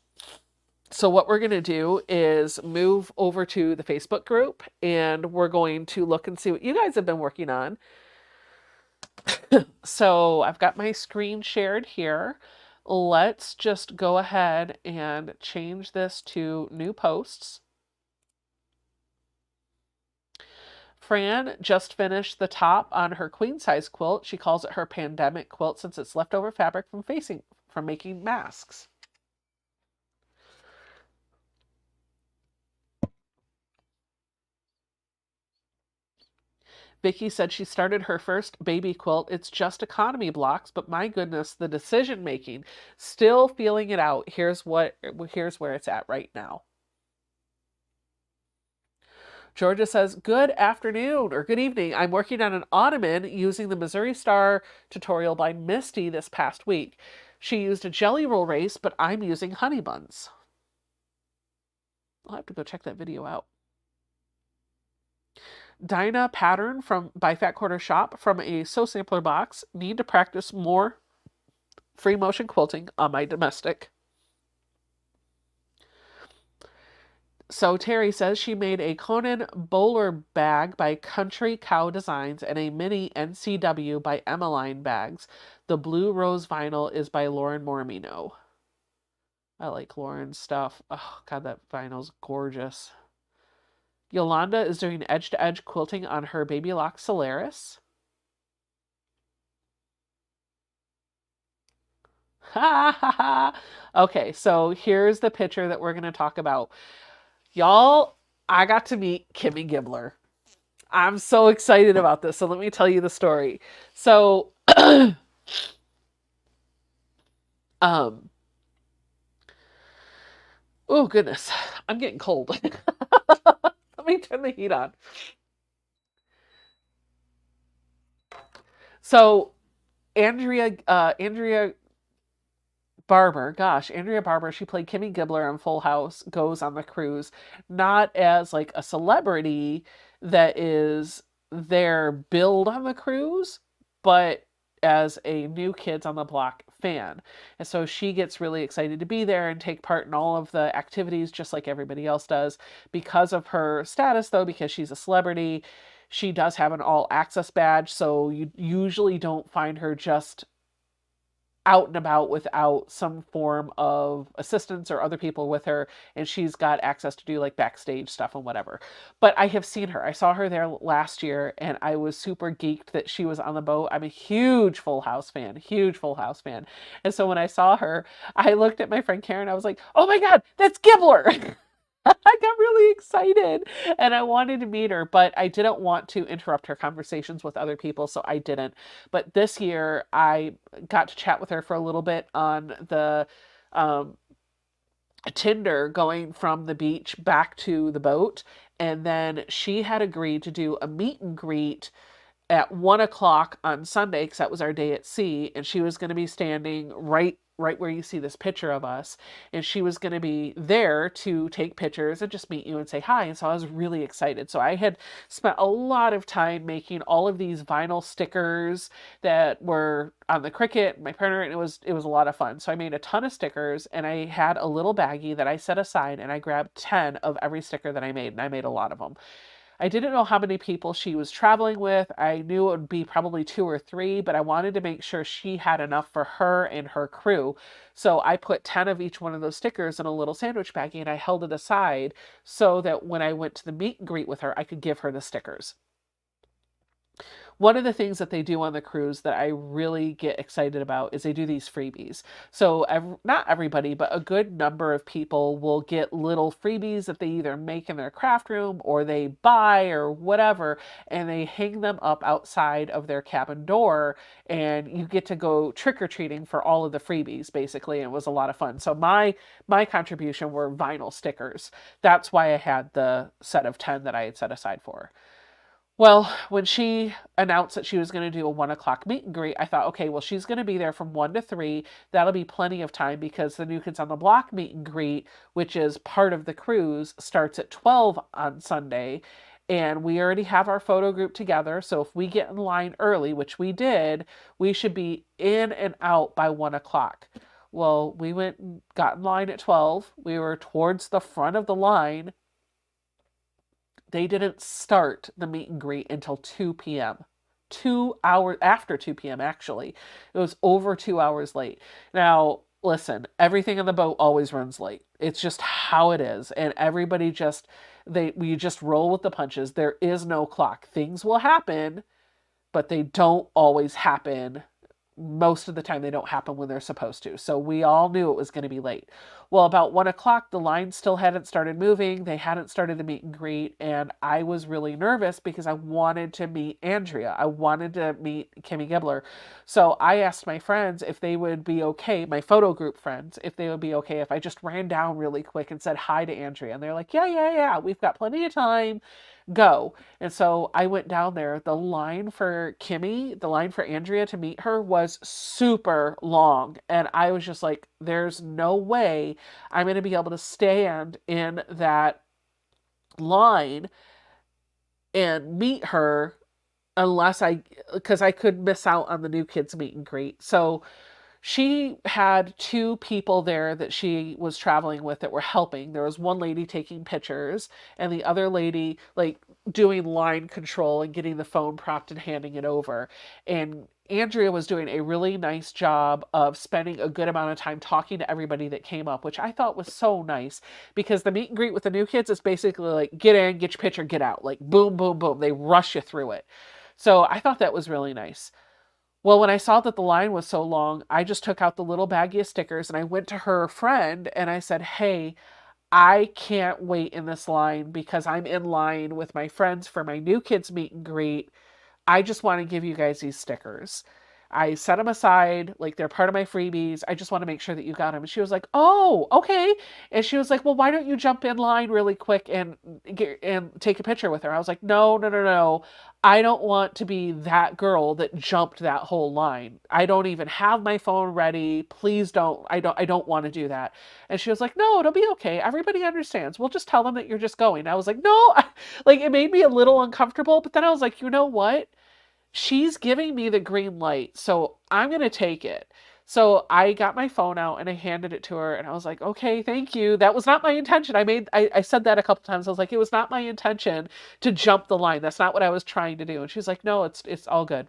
so what we're going to do is move over to the Facebook group and we're going to look and see what you guys have been working on. So I've got my screen shared here. Let's just go ahead and change this to new posts. Fran just finished the top on her queen size quilt. She calls it her pandemic quilt since it's leftover fabric from making masks. Vicky said she started her first baby quilt. It's just economy blocks, but my goodness, the decision making, still feeling it out. Here's where it's at right now. Georgia says, good afternoon or good evening. I'm working on an ottoman using the Missouri Star tutorial by Misty this past week. She used a jelly roll race, but I'm using honey buns. I'll have to go check that video out. Dinah pattern by Fat Quarter Shop from a Sew Sampler box. Need to practice more free motion quilting on my domestic. So Terry says she made a Conan bowler bag by Country Cow Designs and a mini NCW by Emmeline bags. The blue rose vinyl is by Lauren Mormino. I like Lauren's stuff. Oh, God, that vinyl's gorgeous. Yolanda is doing edge-to-edge quilting on her Baby Lock Solaris. Ha ha ha! Okay, so here's the picture that we're going to talk about. Y'all, I got to meet Kimmy Gibbler. I'm so excited about this. So let me tell you the story. So, oh goodness, I'm getting cold. Let me turn the heat on. So Andrea Barber, gosh, Andrea Barber, she played Kimmy Gibbler on Full House, goes on the cruise, not as like a celebrity that is their build on the cruise, but as a New Kids on the Block fan. And so she gets really excited to be there and take part in all of the activities just like everybody else does. Because of her status, though, because she's a celebrity, she does have an all access badge, so you usually don't find her just out and about without some form of assistance or other people with her, and she's got access to do like backstage stuff and whatever. But I have seen her. I saw her there last year and I was super geeked that she was on the boat. I'm a huge Full House fan, huge Full House fan. And so when I saw her, I looked at my friend Karen. I was like, "Oh my god, that's Gibbler." I got really excited and I wanted to meet her, but I didn't want to interrupt her conversations with other people, so I didn't. But this year I got to chat with her for a little bit on the um, Tinder going from the beach back to the boat. And then she had agreed to do a meet and greet at 1 o'clock on Sunday, because that was our day at sea, and she was going to be standing right where you see this picture of us, and she was going to be there to take pictures and just meet you and say hi. And so I was really excited. So I had spent a lot of time making all of these vinyl stickers that were on the Cricut, my printer, and it was a lot of fun. So I made a ton of stickers, and I had a little baggie that I set aside, and I grabbed 10 of every sticker that I made, and I made a lot of them. I didn't know how many people she was traveling with. I knew it would be probably 2 or 3, but I wanted to make sure she had enough for her and her crew. So I put 10 of each one of those stickers in a little sandwich baggie and I held it aside so that when I went to the meet and greet with her, I could give her the stickers. One of the things that they do on the cruise that I really get excited about is they do these freebies. So not everybody, but a good number of people will get little freebies that they either make in their craft room or they buy or whatever, and they hang them up outside of their cabin door, and you get to go trick-or-treating for all of the freebies, basically. And it was a lot of fun. So my contribution were vinyl stickers. That's why I had the set of 10 that I had set aside for her. Well, when she announced that she was going to do a 1 o'clock meet and greet, I thought, okay, well, she's going to be there from 1 to 3. That'll be plenty of time because the New Kids on the Block meet and greet, which is part of the cruise, starts at 12 on Sunday. And we already have our photo group together. So if we get in line early, which we did, we should be in and out by 1 o'clock. Well, we went and got in line at 12. We were towards the front of the line. They didn't start the meet and greet until 2 p.m. 2 hours after 2 p.m. actually. It was over 2 hours late. Now, listen, everything on the boat always runs late. It's just how it is. And everybody we just roll with the punches. There is no clock. Things will happen, but they don't always happen. Most of the time they don't happen when they're supposed to. So we all knew it was going to be late. Well, about 1 o'clock, the line still hadn't started moving. They hadn't started the meet and greet. And I was really nervous because I wanted to meet Andrea. I wanted to meet Kimmy Gibbler. So I asked my friends if they would be okay, my photo group friends, if they would be okay if I just ran down really quick and said hi to Andrea. And they're like, yeah, we've got plenty of time. Go. And so I went down there. The line for Kimmy, the line for Andrea to meet her was super long. And I was just like, there's no way I'm going to be able to stand in that line and meet her because I could miss out on the New Kids meet and greet. So she had 2 people there that she was traveling with that were helping. There was one lady taking pictures and the other lady like doing line control and getting the phone propped and handing it over. And Andrea was doing a really nice job of spending a good amount of time talking to everybody that came up, which I thought was so nice because the meet and greet with the New Kids is basically like get in, get your picture, get out. Like boom, boom, boom. They rush you through it. So I thought that was really nice. Well, when I saw that the line was so long, I just took out the little baggie of stickers and I went to her friend and I said, hey, I can't wait in this line because I'm in line with my friends for my New Kids meet and greet. I just want to give you guys these stickers. I set them aside, like they're part of my freebies. I just want to make sure that you got them. And she was like, oh, okay. And she was like, well, why don't you jump in line really quick and take a picture with her? I was like, no, no, no, no. I don't want to be that girl that jumped that whole line. I don't even have my phone ready. Please don't. I don't want to do that. And she was like, no, it'll be okay. Everybody understands. We'll just tell them that you're just going. I was like, no. Like it made me a little uncomfortable, but then I was like, you know what? She's giving me the green light, so I'm going to take it. So I got my phone out and I handed it to her and I was like, okay, thank you. That was not my intention. I said that a couple times. I was like, it was not my intention to jump the line. That's not what I was trying to do. And she's like, no, it's all good.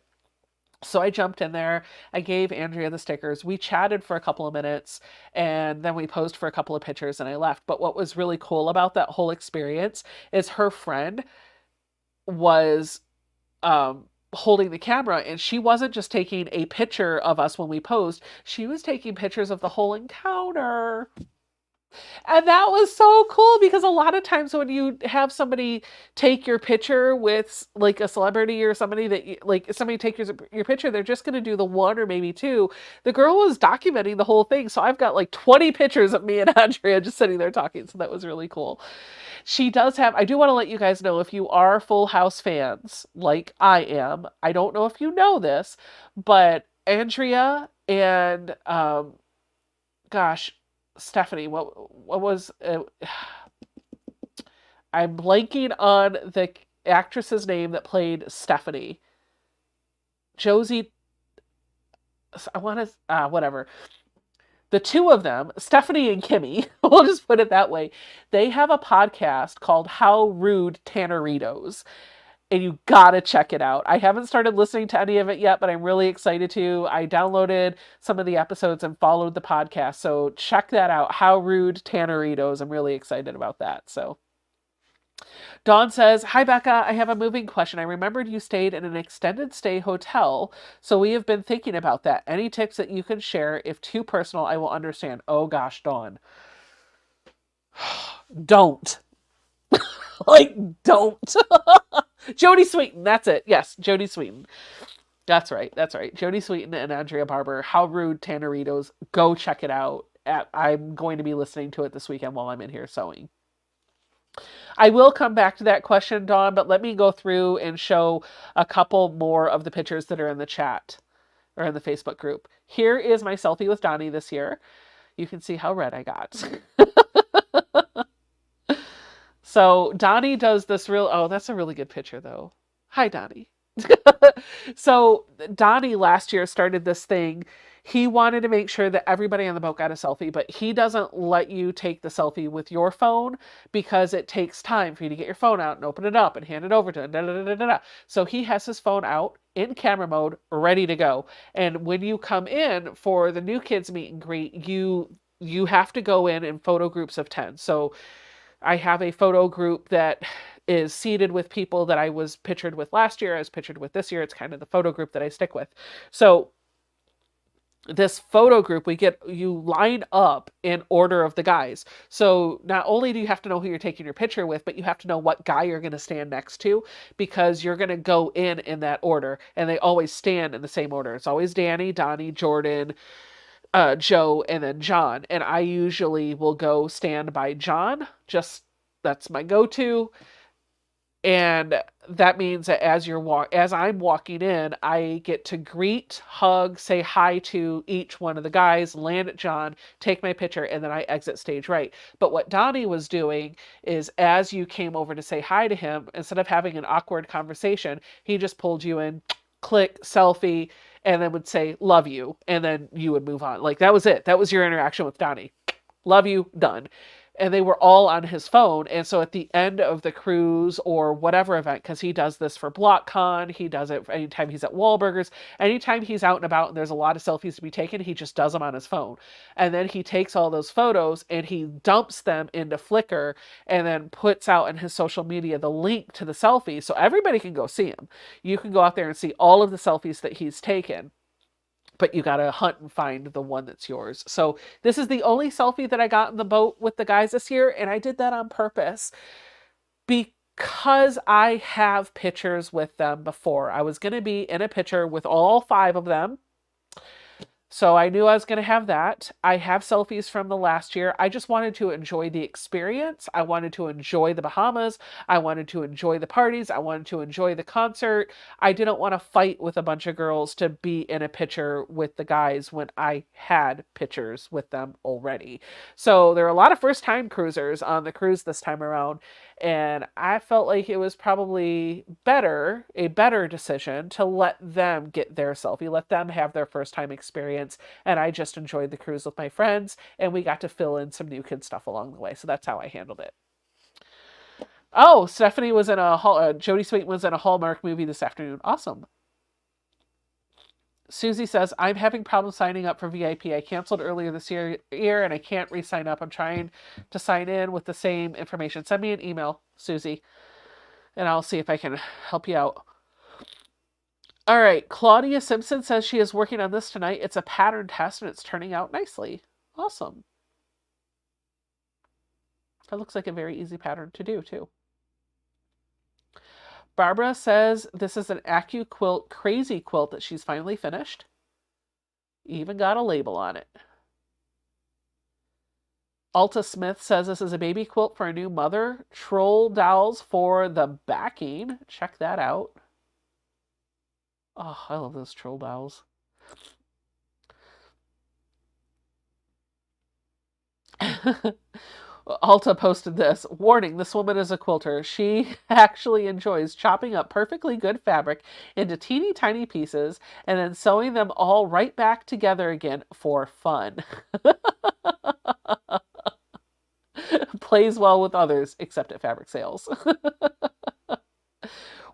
So I jumped in there. I gave Andrea the stickers. We chatted for a couple of minutes and then we posed for a couple of pictures and I left. But what was really cool about that whole experience is her friend was holding the camera and she wasn't just taking a picture of us when we posed, she was taking pictures of the whole encounter. And that was so cool because a lot of times when you have somebody take your picture with like a celebrity or somebody that like somebody take your picture, they're just going to do the one or maybe two. The girl was documenting the whole thing. So I've got like 20 pictures of me and Andrea just sitting there talking. So that was really cool. She does have, I do want to let you guys know if you are Full House fans like I am, I don't know if you know this, but Andrea and gosh, Stephanie, what was I'm blanking on the actress's name that played Stephanie. Josie, I want to whatever. The two of them, Stephanie and Kimmy, we'll just put it that way, they have a podcast called How Rude Tanneritos. And you gotta check it out. I haven't started listening to any of it yet, but I'm really excited to. I downloaded some of the episodes and followed the podcast, so check that out. How Rude Tanneritos. I'm really excited about that. So Dawn says, hi Becca, I have a moving question. I remembered you stayed in an extended stay hotel, so we have been thinking about that. Any tips that you can share? If too personal, I will understand. Oh gosh, Dawn. Don't. Like, don't. Jodie Sweetin, that's it. Yes, Jodie Sweetin. That's right. That's right. Jodie Sweetin and Andrea Barber. How Rude Tanneritos. Go check it out. I'm going to be listening to it this weekend while I'm in here sewing. I will come back to that question, Dawn, but let me go through and show a couple more of the pictures that are in the chat or in the Facebook group. Here is my selfie with Donnie this year. You can see how red I got. So Donnie does this oh, that's a really good picture though. Hi, Donnie. So Donnie last year started this thing. He wanted to make sure that everybody on the boat got a selfie, but he doesn't let you take the selfie with your phone because it takes time for you to get your phone out and open it up and hand it over to him. So he has his phone out in camera mode, ready to go. And when you come in for the new kids meet and greet, you have to go in photo groups of 10. So I have a photo group that is seated with people that I was pictured with last year. I was pictured with this year. It's kind of the photo group that I stick with. So this photo group, you line up in order of the guys. So not only do you have to know who you're taking your picture with, but you have to know what guy you're going to stand next to because you're going to go in that order. And they always stand in the same order. It's always Danny, Donnie, Jordan, Joe, and then John. And I usually will go stand by John. That's my go-to. And that means that as I'm walking in, I get to greet, hug, say hi to each one of the guys, land at John, take my picture, and then I exit stage right. But what Donnie was doing is as you came over to say hi to him, instead of having an awkward conversation, he just pulled you in, click, selfie, and then would say, love you. And then you would move on. Like that was it. That was your interaction with Donnie. Love you, done. And they were all on his phone. And so at the end of the cruise or whatever event, because he does this for BlockCon, he does it anytime he's at Wahlburgers, anytime he's out and about and there's a lot of selfies to be taken, he just does them on his phone. And then he takes all those photos and he dumps them into Flickr and then puts out in his social media the link to the selfie so everybody can go see him. You can go out there and see all of the selfies that he's taken. But you got to hunt and find the one that's yours. So this is the only selfie that I got in the boat with the guys this year. And I did that on purpose because I have pictures with them before. I was going to be in a picture with all 5 of them. So I knew I was going to have that. I have selfies from the last year. I just wanted to enjoy the experience. I wanted to enjoy the Bahamas. I wanted to enjoy the parties. I wanted to enjoy the concert. I didn't want to fight with a bunch of girls to be in a picture with the guys when I had pictures with them already. So there are a lot of first time cruisers on the cruise this time around. And I felt like it was probably a better decision to let them get their selfie, let them have their first time experience. And I just enjoyed the cruise with my friends, and we got to fill in some new kid stuff along the way. So that's how I handled it. Oh, Stephanie was in Jodie Sweet was in a Hallmark movie this afternoon. Awesome. Susie says, I'm having problems signing up for VIP. I canceled earlier this year and I can't re-sign up. I'm trying to sign in with the same information. Send me an email, Susie, and I'll see if I can help you out. All right. Claudia Simpson says she is working on this tonight. It's a pattern test and it's turning out nicely. Awesome. That looks like a very easy pattern to do, too. Barbara says this is an AccuQuilt crazy quilt that she's finally finished. Even got a label on it. Alta Smith says this is a baby quilt for a new mother. Troll dowels for the backing. Check that out. Oh, I love those troll dowels. Alta posted this. Warning, this woman is a quilter. She actually enjoys chopping up perfectly good fabric into teeny tiny pieces and then sewing them all right back together again for fun. Plays well with others, except at fabric sales.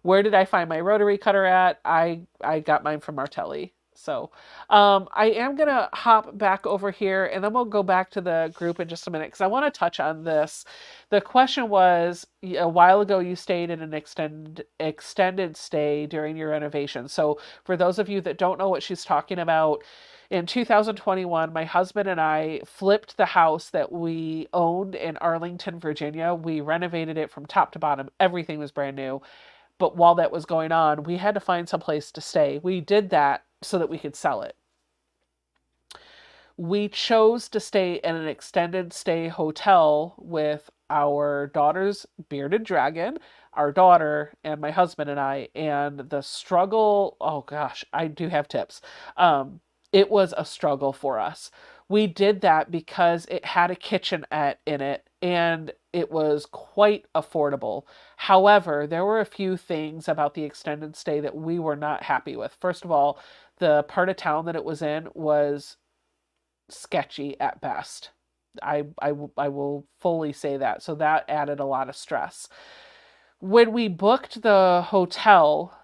Where did I find my rotary cutter at? I got mine from Martelli. So I am going to hop back over here and then we'll go back to the group in just a minute because I want to touch on this. The question was, a while ago you stayed in an extended stay during your renovation. So for those of you that don't know what she's talking about, in 2021, my husband and I flipped the house that we owned in Arlington, Virginia. We renovated it from top to bottom. Everything was brand new. But while that was going on, we had to find some place to stay. We did that so that we could sell it. We chose to stay in an extended stay hotel with our daughter's bearded dragon, our daughter, and my husband and I. And the struggle, oh gosh, I do have tips. It was a struggle for us. We did that because it had a kitchenette in it and it was quite affordable. However, there were a few things about the extended stay that we were not happy with. First of all, the part of town that it was in was sketchy at best. I will fully say that. So that added a lot of stress. When we booked the hotel,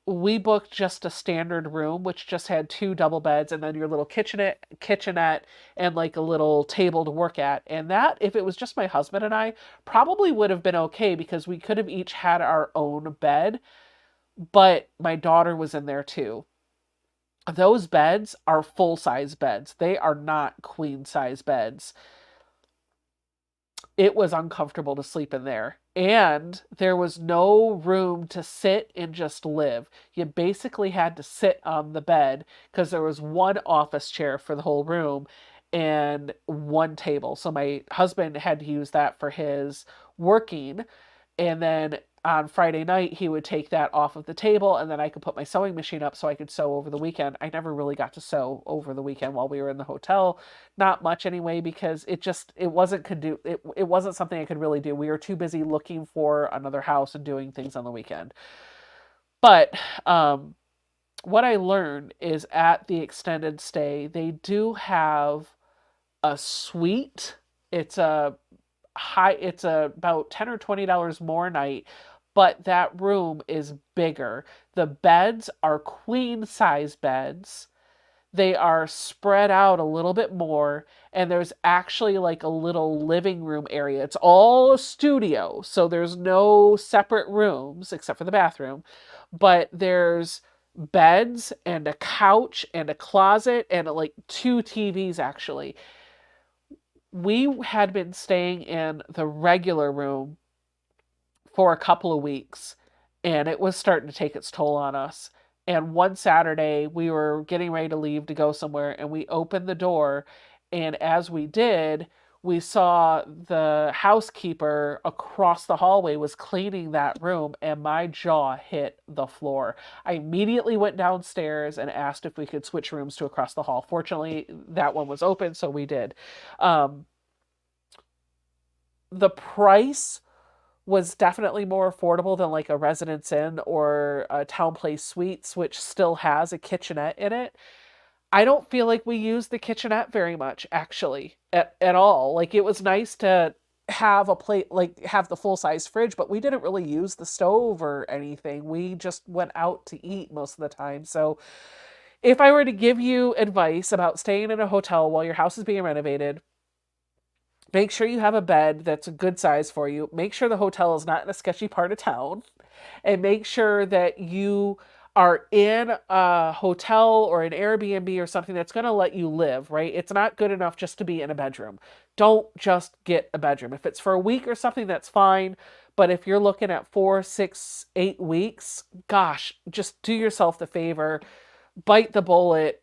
we booked just a standard room, which just had 2 double beds and then your little kitchenette and like a little table to work at. And that, if it was just my husband and I, probably would have been okay because we could have each had our own bed, but my daughter was in there too. Those beds are full-size beds. They are not queen-size beds. It was uncomfortable to sleep in there. And there was no room to sit and just live. You basically had to sit on the bed because there was one office chair for the whole room and one table. So my husband had to use that for his working. And then on Friday night, he would take that off of the table and then I could put my sewing machine up so I could sew over the weekend. I never really got to sew over the weekend while we were in the hotel. Not much anyway, because it wasn't something I could really do. We were too busy looking for another house and doing things on the weekend. But what I learned is at the extended stay, they do have a suite. It's about $10 or $20 more a night, but that room is bigger. The beds are queen size beds. They are spread out a little bit more, and there's actually like a little living room area. It's all a studio, so there's no separate rooms except for the bathroom, but there's beds and a couch and a closet and like 2 TVs actually. We had been staying in the regular room for a couple of weeks and it was starting to take its toll on us. And one Saturday, we were getting ready to leave to go somewhere, and we opened the door. And as we did, we saw the housekeeper across the hallway was cleaning that room, and my jaw hit the floor. I immediately went downstairs and asked if we could switch rooms to across the hall. Fortunately, that one was open, so we did. Um, the price was definitely more affordable than like a Residence Inn or a Town Place Suites, which still has a kitchenette in it. I don't feel like we used the kitchenette very much, actually, at all. Like, it was nice to have a plate, like, have the full size fridge, but we didn't really use the stove or anything. We just went out to eat most of the time. So, if I were to give you advice about staying in a hotel while your house is being renovated, make sure you have a bed that's a good size for you. Make sure the hotel is not in a sketchy part of town. And make sure that you are in a hotel or an Airbnb or something that's going to let you live, right? It's not good enough just to be in a bedroom. Don't just get a bedroom. If it's for a week or something, that's fine. But if you're looking at 4, 6, 8 weeks, gosh, just do yourself the favor, bite the bullet,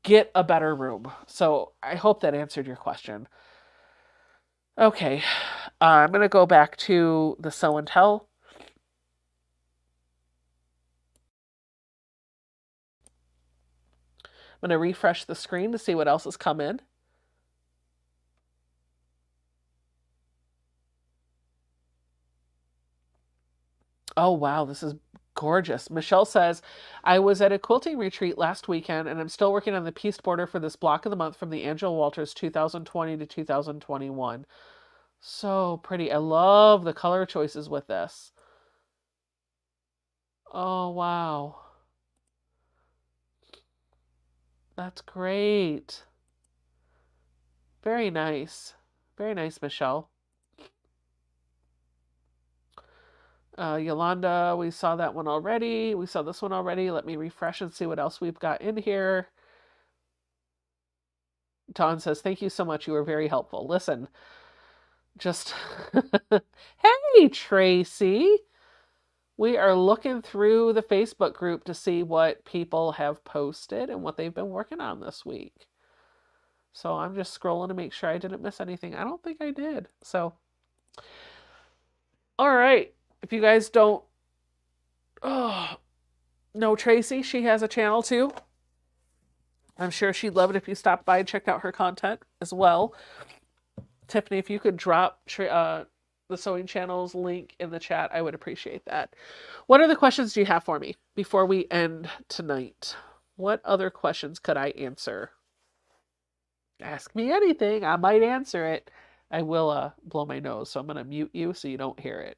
get a better room. So I hope that answered your question. Okay, I'm going to go back to the show and tell. I'm going to refresh the screen to see what else has come in. Oh, wow, this is gorgeous. Michelle says, I was at a quilting retreat last weekend and I'm still working on the piece border for this block of the month from the Angela Walters 2020 to 2021. So pretty. I love the color choices with this. Oh, wow. That's great. Very nice. Very nice, Michelle. Yolanda, we saw that one already. We saw this one already. Let me refresh and see what else we've got in here. Dawn says, thank you so much. You were very helpful. Listen, just, hey, Tracy. We are looking through the Facebook group to see what people have posted and what they've been working on this week. So I'm just scrolling to make sure I didn't miss anything. I don't think I did. So, all right. If you guys don't know Tracy, she has a channel too. I'm sure she'd love it if you stopped by and checked out her content as well. Tiffany, if you could drop the sewing channel's link in the chat, I would appreciate that. What other questions do you have for me before we end tonight? What other questions could I answer? Ask me anything. I might answer it. I will blow my nose, so I'm going to mute you so you don't hear it.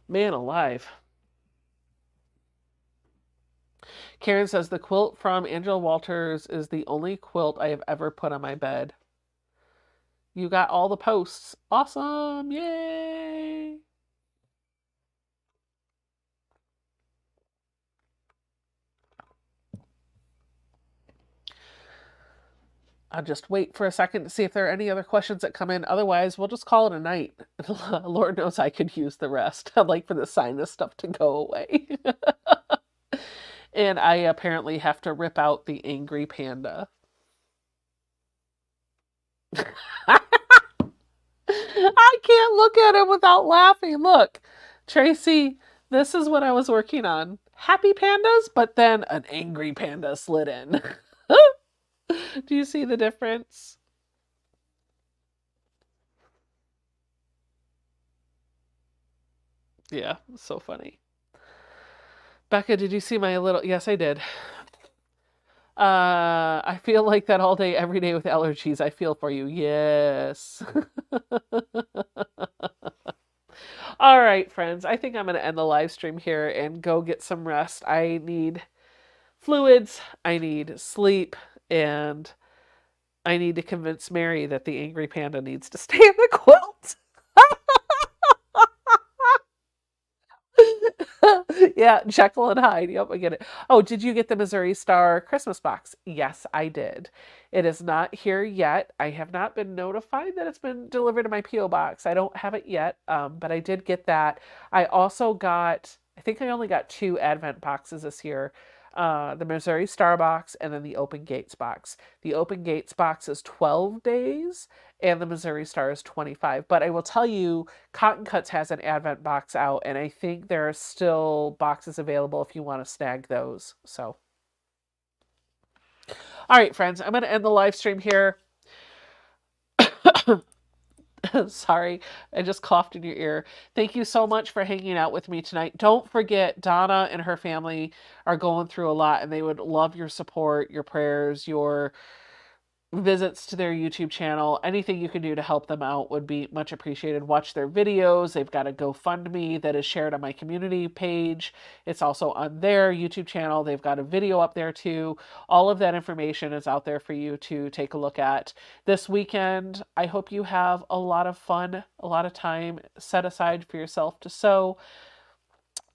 Man alive. Karen says, the quilt from Angela Walters is the only quilt I have ever put on my bed. You got all the posts. Awesome. Yay. I'll just wait for a second to see if there are any other questions that come in. Otherwise, we'll just call it a night. Lord knows I could use the rest. I'd like for the sinus stuff to go away. And I apparently have to rip out the angry panda. I can't look at it without laughing. Look, Tracy, this is what I was working on. Happy pandas, but then an angry panda slid in. Do you see the difference? Yeah, so funny. Becca, did you see my little... Yes, I did. I feel like that all day, every day with allergies. I feel for you. Yes. All right, friends. I think I'm going to end the live stream here and go get some rest. I need fluids. I need sleep. And I need to convince Mary that the angry panda needs to stay in the quilt. Yeah, Jekyll and Hyde. Yep, I get it. Oh, did you get the Missouri Star Christmas box? Yes, I did. It is not here yet. I have not been notified that it's been delivered to my P.O. box. I don't have it yet, but I did get that. I also got, I think I only got 2 Advent boxes this year. The Missouri Star box and then the Open Gates box. The Open Gates box is 12 days and the Missouri Star is 25. But I will tell you, Cotton Cuts has an Advent box out, and I think there are still boxes available if you want to snag those. So, all right, friends, I'm going to end the live stream here. Sorry, I just coughed in your ear. Thank you so much for hanging out with me tonight. Don't forget, Donna and her family are going through a lot, and they would love your support, your prayers, your visits to their YouTube channel. Anything you can do to help them out would be much appreciated. Watch their videos. They've got a GoFundMe that is shared on my community page. It's also on their YouTube channel. They've got a video up there too. All of that information is out there for you to take a look at. This weekend, I hope you have a lot of fun, a lot of time set aside for yourself to sew.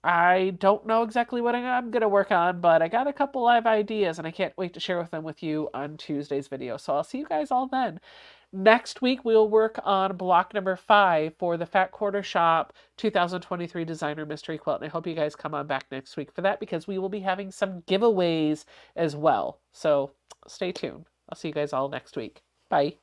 I don't know exactly what I'm going to work on, but I got a couple live ideas and I can't wait to share them with you on Tuesday's video. So I'll see you guys all then. Next week, we'll work on block number 5 for the Fat Quarter Shop 2023 Designer Mystery Quilt. And I hope you guys come on back next week for that because we will be having some giveaways as well. So stay tuned. I'll see you guys all next week. Bye.